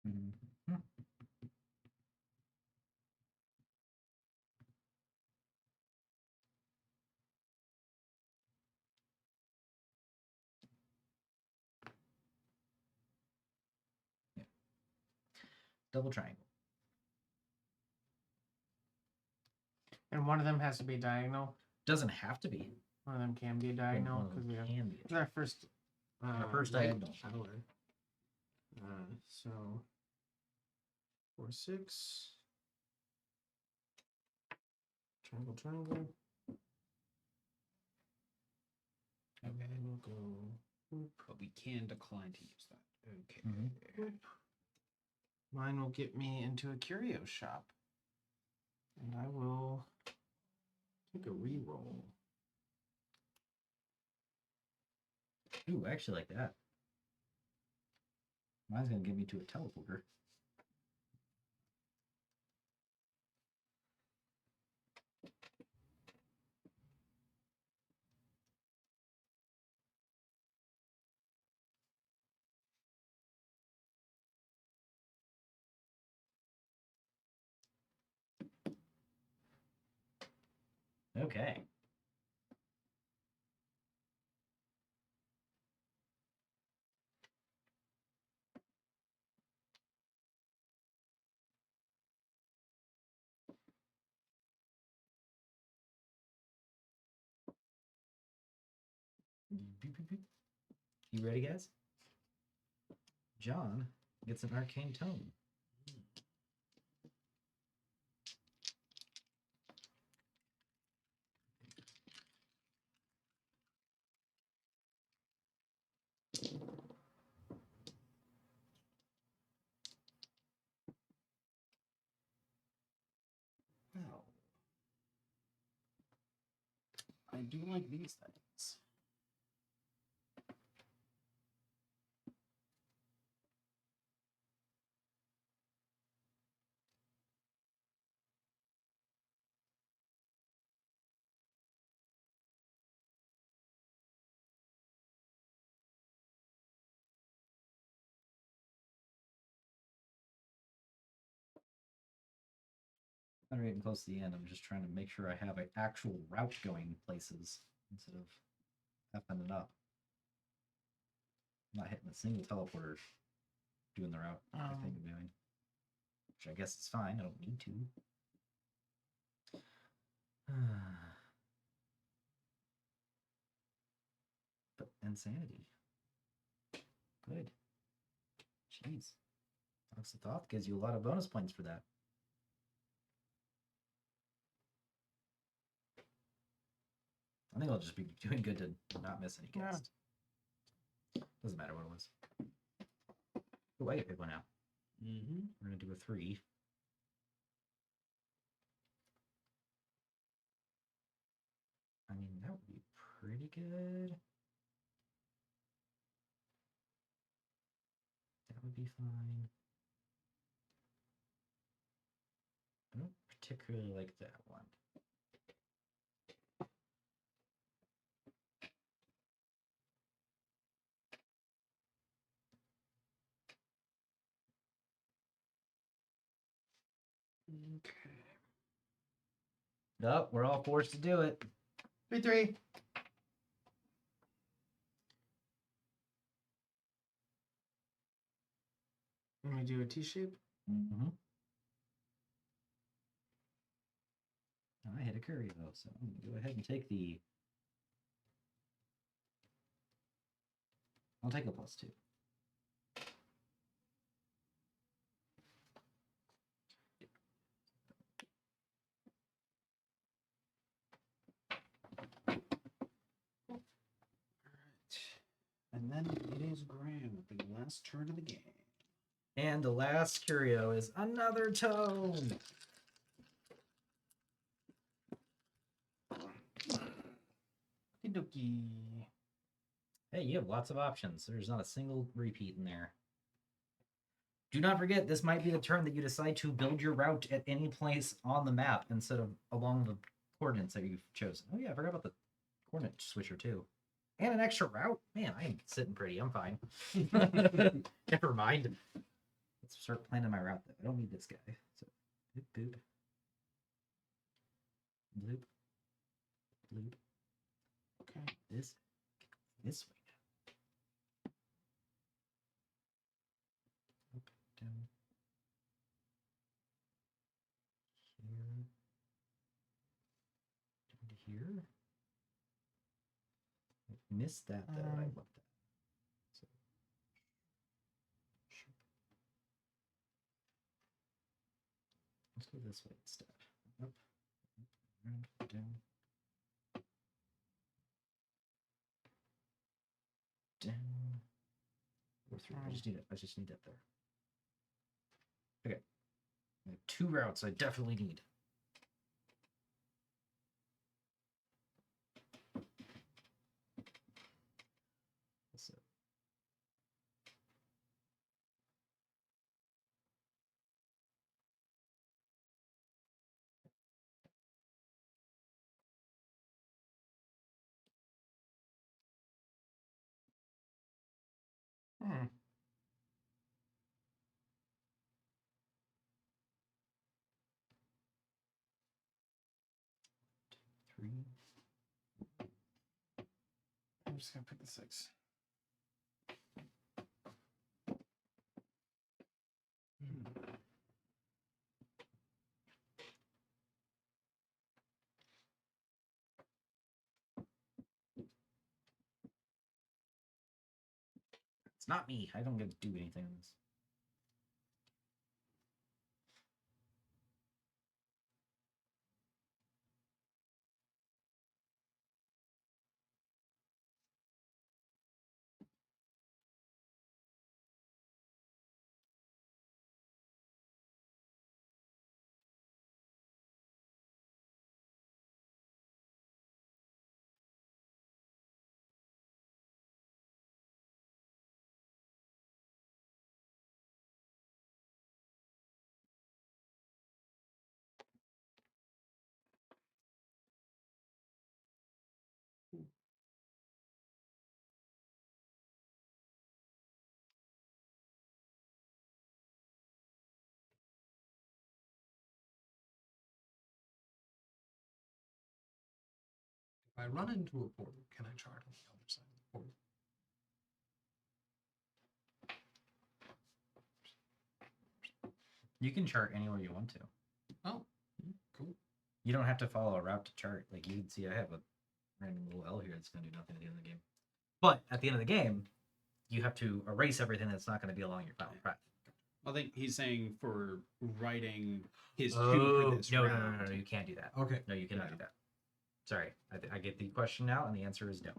Mhm. Yeah. Double triangle. And one of them has to be diagonal. Doesn't have to be. One of them can be One diagonal of because them we have can be. this is our first. Our first right diagonal. color. So 4, 6. Triangle, triangle. Okay. And we'll go. Whoop, But we can decline to use that. Okay. whoop. Mine will get me into a curio shop. And I will take a re-roll. Ooh, I actually like that. Mine's gonna get me to a teleporter. Okay. You ready, guys? John gets an arcane tome. Well, I do like these things. I'm getting close to the end. I'm just trying to make sure I have an actual route going places instead of effing it up. I'm not hitting a single teleporter doing the route I think I'm doing. Which I guess is fine. I don't need to. But insanity. Good. Jeez. Talks the Thoth gives you a lot of bonus points for that. I think I'll just be doing good to not miss any Yeah. cast. Doesn't matter what it was. Oh, I get pick one out. Mm-hmm. We're gonna do a 3. I mean, that would be pretty good. That would be fine. I don't particularly like that one. Okay. Nope, we're all forced to do it. 3, 3. Let me do a T shape. Mm-hmm. I hit a curry though, so I'm gonna go ahead and take the. I'll take a +2. And then it is Graham with the last turn of the game. And the last curio is another tome. Okie-dokie. Hey, you have lots of options. There's not a single repeat in there. Do not forget, this might be the turn that you decide to build your route at any place on the map instead of along the coordinates that you've chosen. Oh yeah, I forgot about the coordinate switcher too. And an extra route. Man, I'm sitting pretty. I'm fine. Never mind. Let's start planning my route though. I don't need this guy. So, boop, boop. Bloop. Bloop. Okay. This way now. Up, down. Here. Down to here. I missed that though. I love that. So, shoop. Let's go this way instead. Up, around, down. Down. Or through. I just need it. I just need that there. Okay. I have 2 routes I definitely need. So. Three. I'm just gonna pick the 6. It's not me. I don't get to do anything on this. If I run into a portal, can I chart on the other side of the portal? You can chart anywhere you want to. Oh, cool. You don't have to follow a route to chart. Like you can see, I have a random little L here that's going to do nothing at the end of the game. But at the end of the game, you have to erase everything that's not going to be along your final path. I think he's saying for writing his Oh, two for this no, round. you can't do that. Okay. No, you cannot Yeah. do that. Sorry, I get the question now, and the answer is no.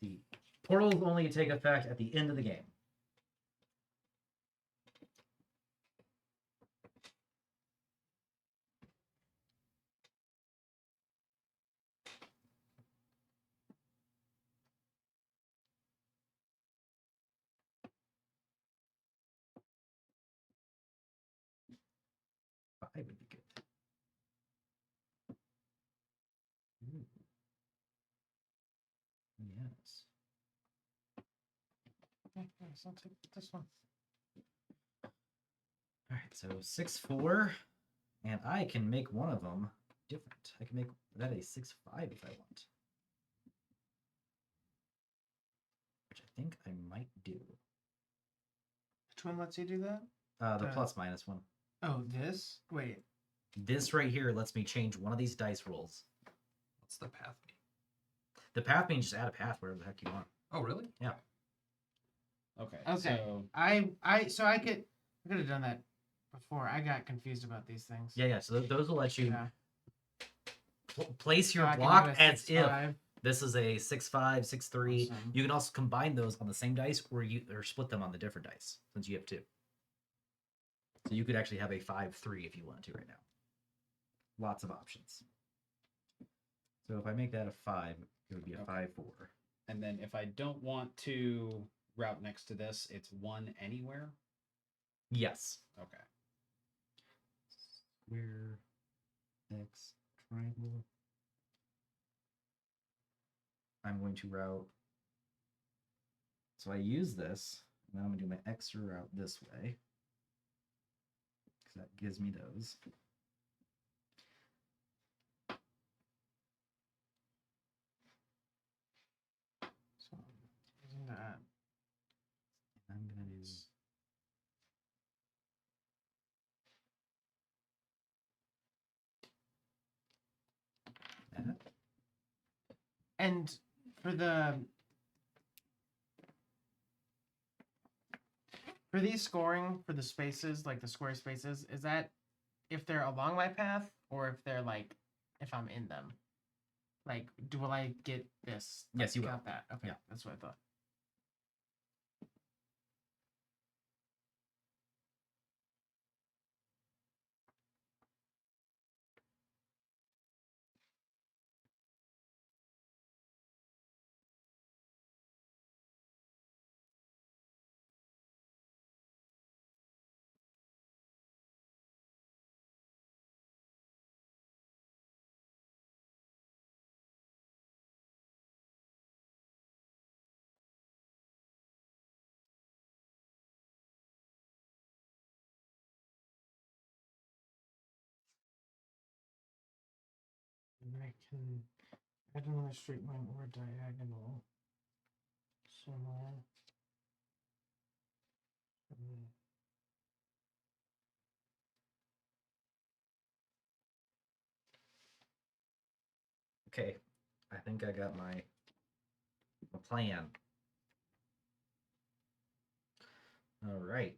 The portals only take effect at the end of the game. Five would be good. Ooh. Yes. Okay, so I'll take this one. All right, so 6-4, and I can make one of them different. I can make that a 6-5 if I want, which I think I might do. Which one lets you do that? The Uh, plus minus one. Oh, this? Wait. This right here lets me change one of these dice rolls. What's the path mean? The path means just add a path wherever the heck you want. Oh, really? Yeah. Okay. Okay. So I could have done that before. I got confused about these things. Yeah. So those will let you Yeah. place your So I can do block a as if 6-5. This is a 6-5, 6-3. Awesome. You can also combine those on the same dice, or split them on the different dice, since you have 2. So you could actually have a 5-3 if you wanted to right now. Lots of options. So if I make that a 5, it would be a Okay. 5-4. And then if I don't want to route next to this, it's 1 anywhere. Yes. Okay. Square, X, triangle. I'm going to route. So I use this, and then I'm going to do my extra route this way. Because that gives me those. So using that. I'm going to do. That. And for these scoring for the spaces, like the square spaces, is that if they're along my path or if they're like if I'm in them? Like, will I get this? Yes, you will. Got that. Okay, Yeah. that's what I thought. And I can add another straight line or diagonal. Similar. Okay, I think I got my plan. All right.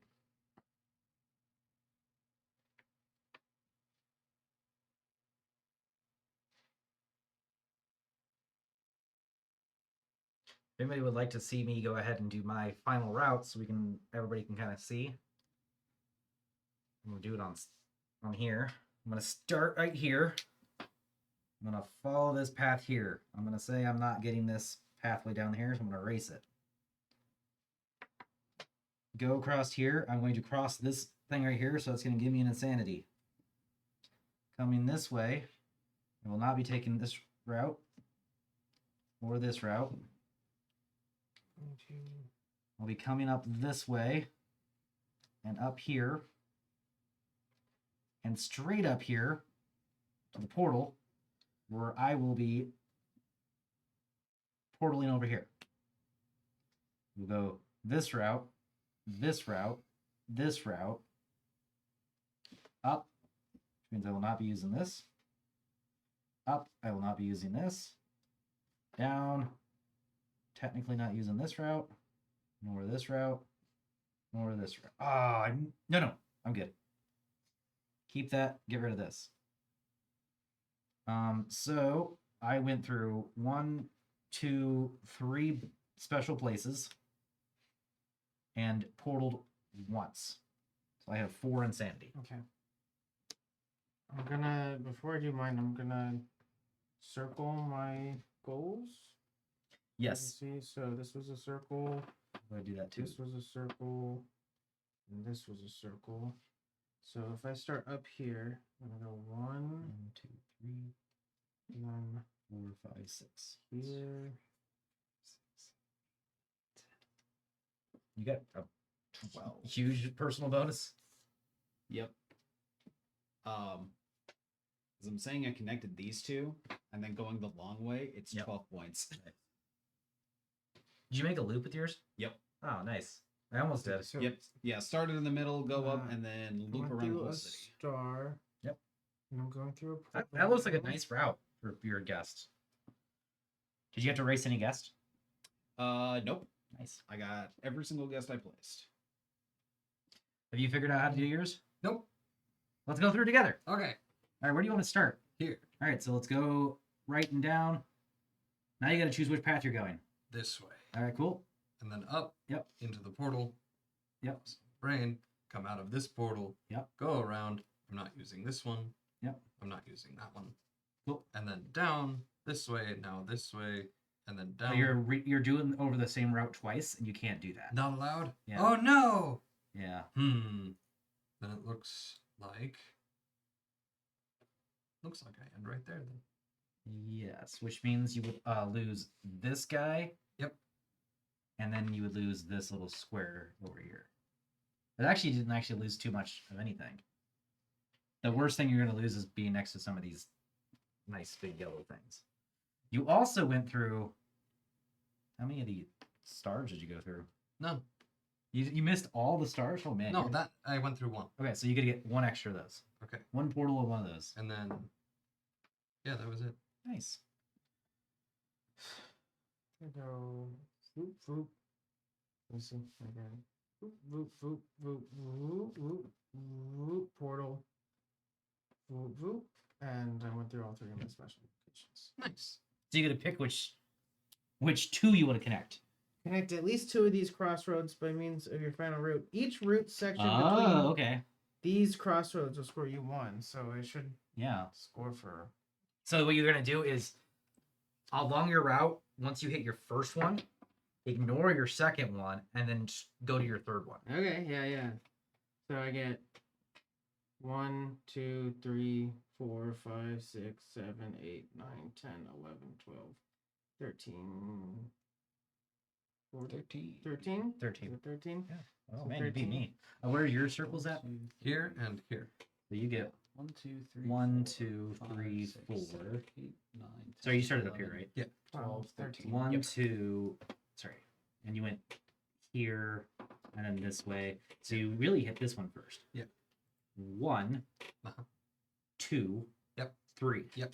If anybody would like to see me go ahead and do my final route, so everybody can kind of see. I'm gonna do it on here. I'm gonna start right here. I'm gonna follow this path here. I'm gonna say I'm not getting this pathway down here, so I'm gonna erase it. Go across here. I'm going to cross this thing right here, so it's gonna give me an insanity. Coming this way, I will not be taking this route or this route. I'll be coming up this way and up here and straight up here to the portal where I will be portaling over here. We'll go this route, this route, this route, up, which means I will not be using this. Up, I will not be using this. Down, technically not using this route, nor this route, nor this route. No, I'm good. Keep that, get rid of this. So I went through 1, 2, 3 special places and portaled once. So I have 4 insanity. Okay. I'm gonna, before I do mine, I'm gonna circle my goals. Yes, See, so this was a circle, I'm going to do that too. this was a circle, and this was a circle. So if I start up here, I'm gonna go 1, 1, 2, 3, and then 4, 5, 6. here. You got a huge personal bonus. Yep. As I'm saying, I connected these two, and then going the long way, it's Yep. 12 points. Did you make a loop with yours? Yep. Oh, nice. I almost did. So Yep. Yeah, started in the middle, go up, Uh, and then I loop went around the through whole a city. star. Yep. And I'm going through a That looks like a portal. nice route for your guest. Did you have to race any guest? Nope. Nice. I got every single guest I placed. Have you figured out how to do yours? Nope. Let's go through it together. Okay. All right, where do you want to start? Here. All right, so let's go right and down. Now you got to choose which path you're going. this way. All right, cool. And then up. Yep. Into the portal. Yep. Brain, come out of this portal. Yep. Go around. I'm not using this one. Yep. I'm not using that one. Cool. And then down this way. Now this way. And then So down. you're doing over the same route twice, and you can't do that. Not allowed? Yeah. Oh no! Yeah. Then it looks like I end right there then. Yes, which means you would lose this guy. Yep. And then you would lose this little square over here. It actually didn't actually lose too much of anything. The worst thing you're going to lose is being next to some of these nice big yellow things. You also went through... How many of the stars did you go through? None. You missed all the stars? Oh, man. No, you're- that I went through one. Okay, so you got to get one extra of those. Okay. One portal of one of those. And then yeah, that was it. Nice. I go voop voop. Let me see. Okay. Voop voop voop voop voop voop voop portal. Voop voop. And I went through all 3 of my special locations. Nice. So you got to pick which two you want to connect. Connect at least 2 of these crossroads by means of your final route. Each route section Oh, between okay. these crossroads will score you 1, so it should Yeah. score for. So what you're gonna do is, along your route, once you hit your first one, ignore your second one, and then just go to your third one. Okay, yeah. So I get 1, 2, 3, 4, 5, 6, 7, 8, 9, 10, 11, 12, 13, 14, 13? 13. Is it 13? Oh So man, you beat 13. me. Where are your circles at? Here and here. So you get 1, 2, 3, 1, 4, 2, 5, 3, 6, 4. 7, 8, 9, So you started up here, right? Yeah. 12, 13. 1, 2. Sorry, and you went here, and then this way. So you really hit this one first. Yeah. 1, Uh-huh. 2. Yep. 3. Yep.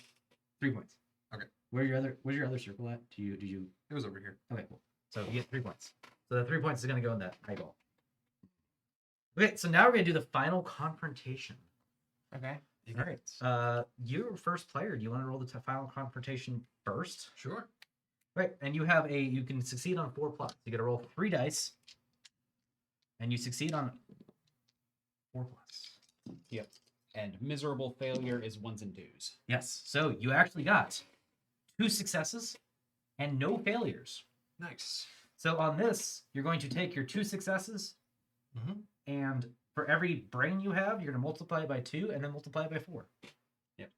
3 points. Okay. Where's your other circle at? Did you? It was over here. Okay, cool. So you get 3 points. So the 3 points is going to go in that eyeball. Okay, so now we're going to do the final confrontation. Okay. All right. You're first player. Do you want to roll the final confrontation first? Sure. Right, and you can succeed on 4 plots. You got to roll 3 dice, and you succeed on 4 plots. Yep. And miserable failure is ones and twos. Yes. So you actually got 2 successes and no failures. Nice. So on this, you're going to take your 2 successes, Mhm. and for every brain you have, you're going to multiply it by 2 and then multiply it by 4.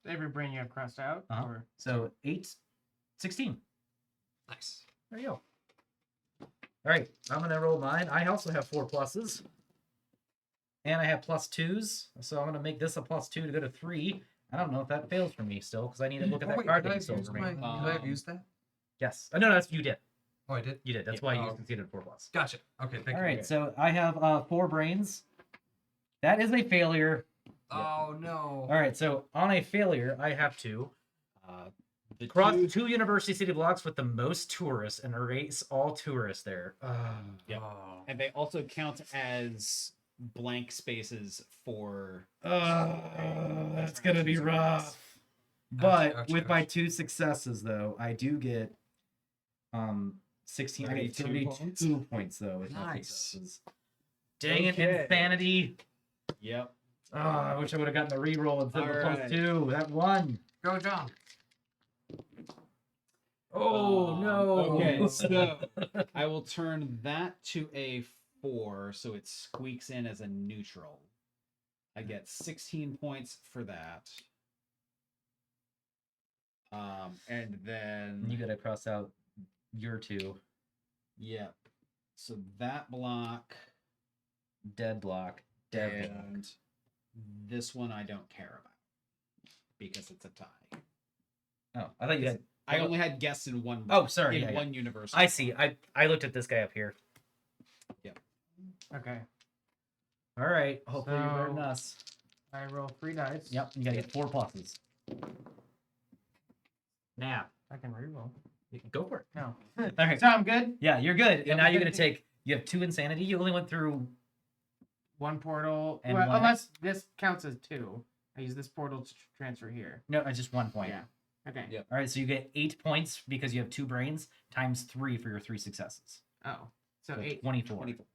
Every brain you have crossed out? Uh-huh. Or So 8, 16. Nice. There you go. All right, I'm going to roll mine. I also have 4 pluses. And I have +2s. So I'm going to make this a +2 to go to 3. I don't know if that fails for me still, because I need to look at that wait, card could I that you have stole used for me. my- could I have used that? Yes. Oh, no, that's you did. Oh, I did. You did. That's Yeah. why you Oh. succeeded 4 plus. Gotcha. Okay, thank All you. right, so I have 4 brains. That is a failure. Oh no. All right, so on a failure, I have to The cross two- 2 university city blocks with the most tourists and erase all tourists there. Yep. Oh. And they also count as blank spaces for That's gonna be rough. But ouch, with my ouch. 2 successes, though, I do get 16. I get 32 32 points though with my Nice. successes. Dang it, Okay. insanity! Yep. I wish I would have gotten the reroll instead of the Alright. +2. That one. Go, John. Oh no. Okay, so I will turn that to a 4, so it squeaks in as a neutral. I get 16 points for that. And then you gotta cross out your 2. Yep. So that block Dead block. Dead block. and this one I don't care about because it's a tie. Oh, I thought you had. I only had guests in one. Oh, sorry. in yeah, yeah. one universe. I see. I looked at this guy up here. Okay. All right. Hopefully you're better than So- us. I roll 3 dice. Yep. You gotta get 4 pluses. Now, I can reroll. go for it. No. All right. So I'm good. Yeah, you're good. Yep. And now you're gonna take. You have 2 insanity. You only went through. 1 portal. And Well, one- unless this counts as 2. I use this portal to transfer here. No, it's just 1 point. Yeah. Okay. Yep. All right, so you get 8 points because you have 2 brains times 3 for your 3 successes. Oh, so So 8. 24. 24.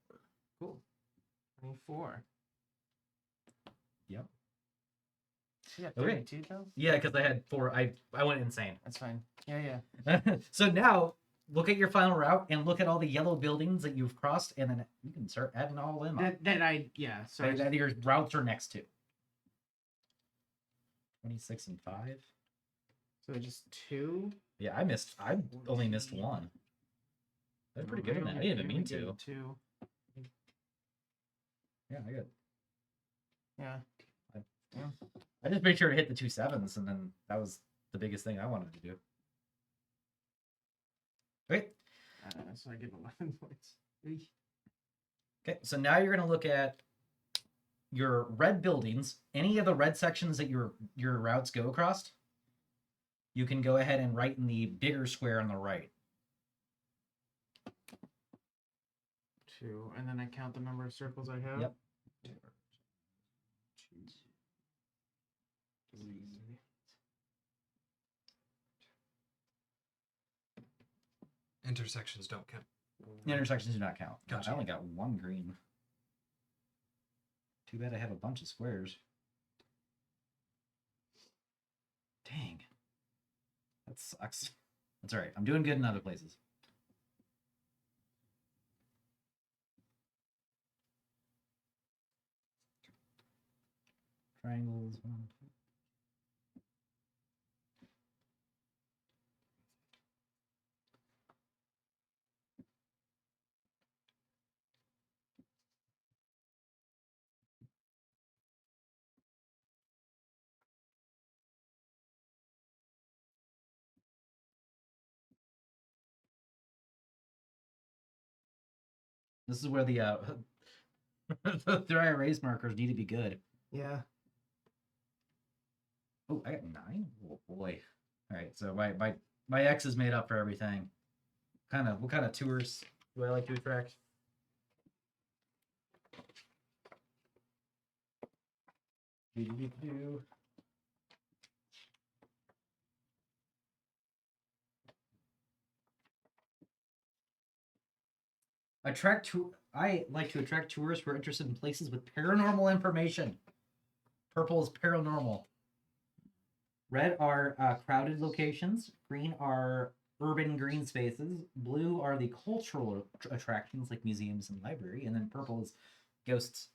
Cool. 24. Yep. You got Okay. 32 though. Yeah, because I had 4. I went insane. That's fine. Yeah. So now look at your final route and look at all the yellow buildings that you've crossed, and then you can start adding all of them up. Sorry. That your routes are next to. 26 and 5. So just 2. Yeah, I only missed 1. That's pretty good on that. I didn't even mean to. 2. Yeah, I got. Yeah. I just made sure to hit the 2 7s, and then that was the biggest thing I wanted to do. Okay. So I get 11 points. Eesh. Okay, so now you're going to look at your red buildings. Any of the red sections that your routes go across, you can go ahead and write in the bigger square on the right. 2, and then I count the number of circles I have. Yep. 2, 3. Intersections don't count. The intersections do not count. Gotcha. I only got 1 green. Too bad I have a bunch of squares. Dang. That sucks. That's all right. I'm doing good in other places. Triangles. 1, 2. This is where the the dry erase markers need to be good. Yeah. Oh, I got 9. Oh boy! All right, so my X is made up for everything. What kind of tours do I like to attract? Do. I like to attract tourists who are interested in places with paranormal information. Purple is paranormal. Red are crowded locations. Green are urban green spaces. Blue are the cultural attractions like museums and library. And then purple is ghosts.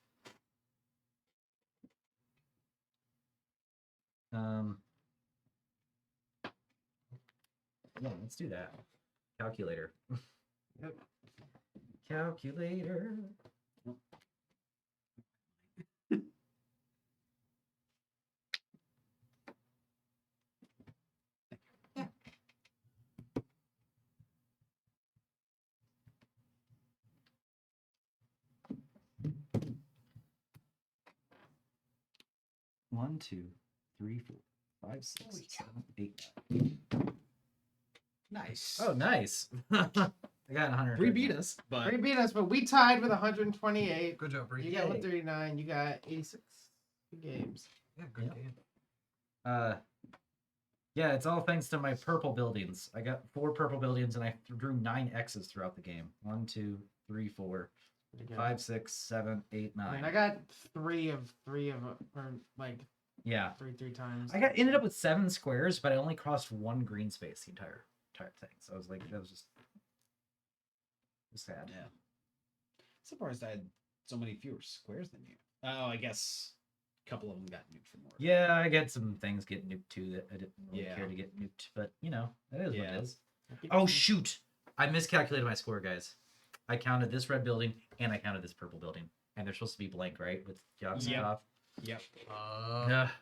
Yeah, let's do that. Calculator. Yep. Calculator. One, 2, 3, 4, 5, 6, 7, 8. Nice. Oh, nice. I got 100. Brie beat us, but Brie beat us, but we tied with 128. Good job, Brie. You got 139. You got 86 games. Yeah, good Yep. game. Yeah, it's all thanks to my purple buildings. I got 4 purple buildings and I drew 9 X's throughout the game. 1, 2, 3, 4, Pretty good. 5, 6, 7, 8, 9. I mean, I got 3 of, or like Yeah. 3 times. I ended up with 7 squares, but I only crossed 1 green space the entire thing. So I was like, that was just sad. yeah. Surprised I had so many fewer squares than you. Oh, I guess a couple of them got nuked for more. Yeah, I get some things get nuked too that I didn't really Yeah. care to get nuked, but you know, that is what Yeah. it is. Oh shoot! I miscalculated my score, guys. I counted this red building and I counted this purple building, and they're supposed to be blank, right? With jobs Yep. off. Yep.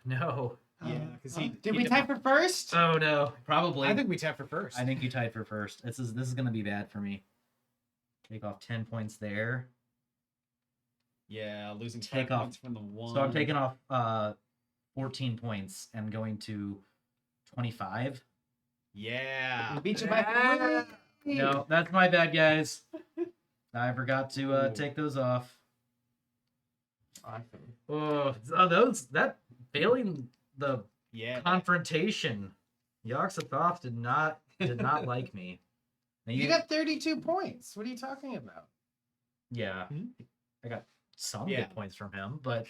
No. Yeah, because he Did he we did tie not- for first? Oh no, probably. I think we tapped for first. I think you tied for first. This is gonna be bad for me. Take off 10 points there. Yeah, losing Take 5 off. points from the one. So I'm taking off 14 points and going to 25. Yeah. We beat you by 3. No, that's my bad, guys. I forgot to Ooh. take those off. Awesome. Oh, that failing the Yeah. confrontation Yoxathoth did not like me. Now You got 32 points. What are you talking about? yeah. Hmm? I got some Yeah. good points from him, but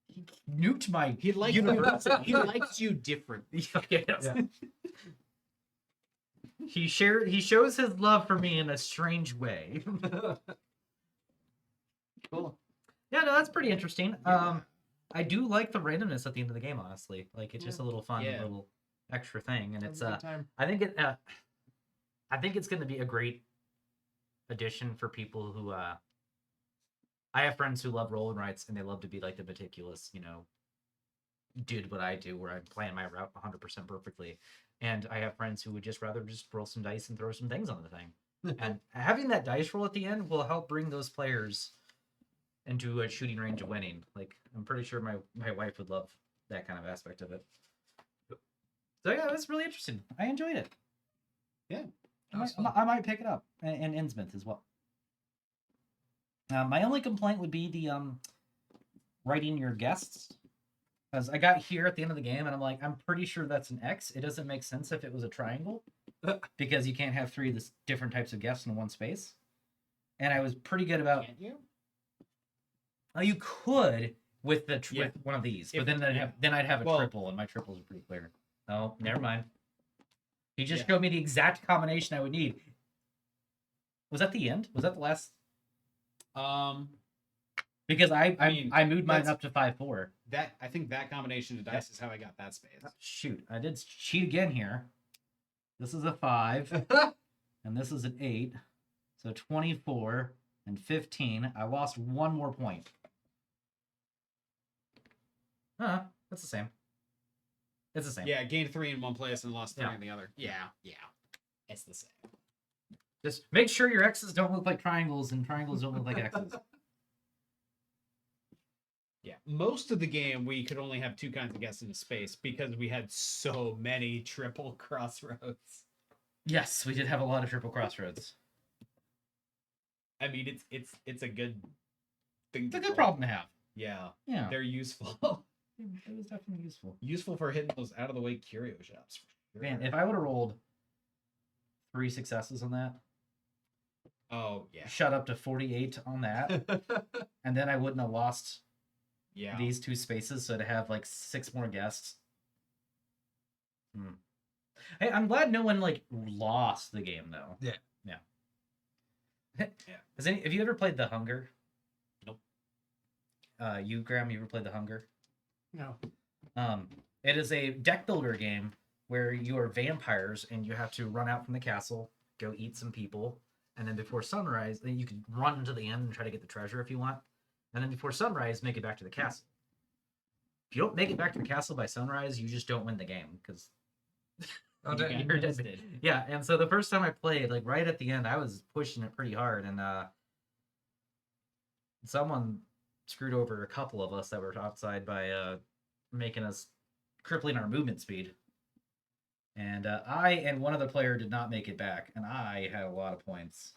he nuked my He likes university. he likes you differently. Yes. Yeah. He shows his love for me in a strange way. Cool. Yeah, no, that's pretty interesting. Yeah. I do like the randomness at the end of the game, honestly. Like it's just a little fun Yeah. little extra thing, and Sounds it's like a good time. I think it's going to be a great addition for people who I have friends who love roll and rights, and they love to be like the meticulous, did what I do, where I plan my route 100% perfectly. And I have friends who would just rather just roll some dice and throw some things on the thing. And having that dice roll at the end will help bring those players into a shooting range of winning. Like I'm pretty sure my wife would love that kind of aspect of it. So yeah, it was really interesting. I enjoyed it. Yeah. I might pick it up, and Innsmouth as well. My only complaint would be the writing your guests, because I got here at the end of the game and I'm like, I'm pretty sure that's an X. It doesn't make sense if it was a triangle, because you can't have 3 different types of guests in one space. And I was pretty good about. Can't you? Oh, you could with the Yeah. with one of these, If but then I'd have a Well- triple, and my triples are pretty clear. Oh, never mind. He just Yeah. showed me the exact combination I would need. Was that the end? Was that the last? Because I mean, moved mine that's- up to 5-4. That I think that combination of dice is how I got that space. Shoot, I did cheat again here. This is a 5, and this is an 8. So 24 and 15. I lost 1 more point. That's the same. It's the same. Yeah, gained 3 in one place and lost 3 Yeah. in the other. Yeah. It's the same. Just make sure your X's don't look like triangles and triangles don't look like X's. Yeah. Most of the game we could only have 2 kinds of guests in a space because we had so many triple crossroads. Yes, we did have a lot of triple crossroads. I mean, it's a good thing. It's to a good roll. problem to have. Yeah. Yeah, They're useful. it was definitely useful. Useful for hitting those out of the way curio shops. For Man, sure. if I would have rolled 3 successes on that, Oh yeah. shut up to 48 on that, and then I wouldn't have lost Yeah. these 2 spaces, so to have like 6 more guests. Hey, I'm glad no one like lost the game though. Yeah. Have you ever played The Hunger? Nope. You, Graham, you ever played The Hunger? No. It is a deck builder game where you are vampires and you have to run out from the castle, go eat some people, and then before sunrise, then you can run to the end and try to get the treasure if you want. And then before sunrise, make it back to the castle. If you don't make it back to the castle by sunrise, you just don't win the game because Oh, dang. you're dead. Busted. Yeah, and so the first time I played, like right at the end, I was pushing it pretty hard, and someone screwed over a couple of us that were outside by making us crippling our movement speed. And I and one other player did not make it back, and I had a lot of points.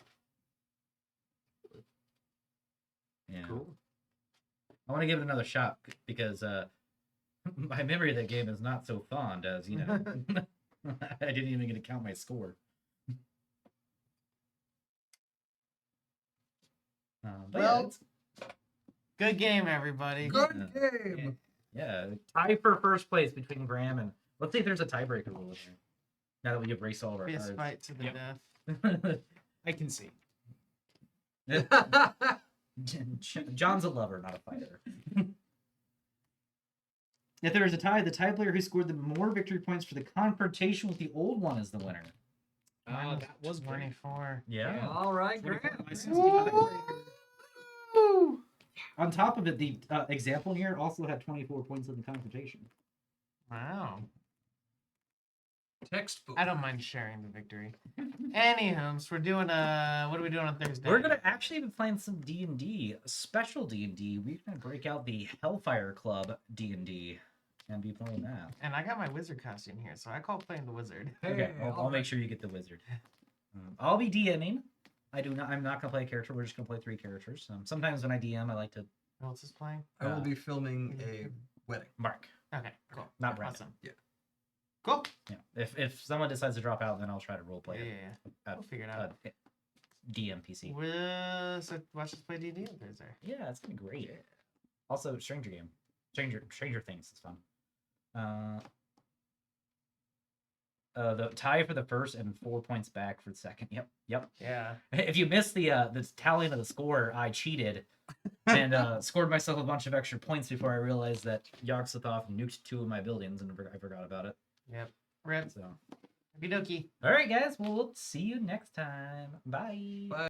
Yeah. Cool. I want to give it another shot because my memory of that game is not so fond as, I didn't even get to count my score. But Well, yeah, it's, Good game, everybody. Good game. yeah, tie for first place between Graham and let's see if there's a tiebreaker rule in here. Now that we have raced all of our Fist cards. fight to the Yep. death. I can see. John's a lover, not a fighter. If there is a tie, the tie player who scored the more victory points for the confrontation with the old one is the winner. That was great. 24. Yeah. All right, 24 Grant. my 65. On top of it, the example here also had 24 points in the confrontation. Wow. Textbook. I don't mind sharing the victory. Anywho, so we're doing what are we doing on Thursday? We're gonna actually be playing some D&D, special D&D. We're gonna break out the Hellfire Club D&D and be playing that. And I got my wizard costume here, so I call playing the wizard. Okay, I'll make sure you get the wizard. I'll be DMing. I'm not gonna play a character. We're just gonna play 3 characters. Sometimes when I DM, I like to Who else is playing? I will be filming a wedding. Mark, Okay, cool. not Brandon. Awesome. Yeah. Cool. Yeah. If someone decides to drop out, then I'll try to roleplay Yeah, it. yeah. We'll figure it out. DMPC. So watch us play D&D on Thursday. Yeah, it's gonna be great. Also, Stranger Things is fun. The tie for the first and 4 points back for the second. Yep. Yeah. If you missed the tallying of the score, I cheated and scored myself a bunch of extra points before I realized that Yogg-Sothoth nuked 2 of my buildings and I forgot about it. Yep. Rip. So, Okie dokie. all right, guys. Well, we'll see you next time. Bye. Bye.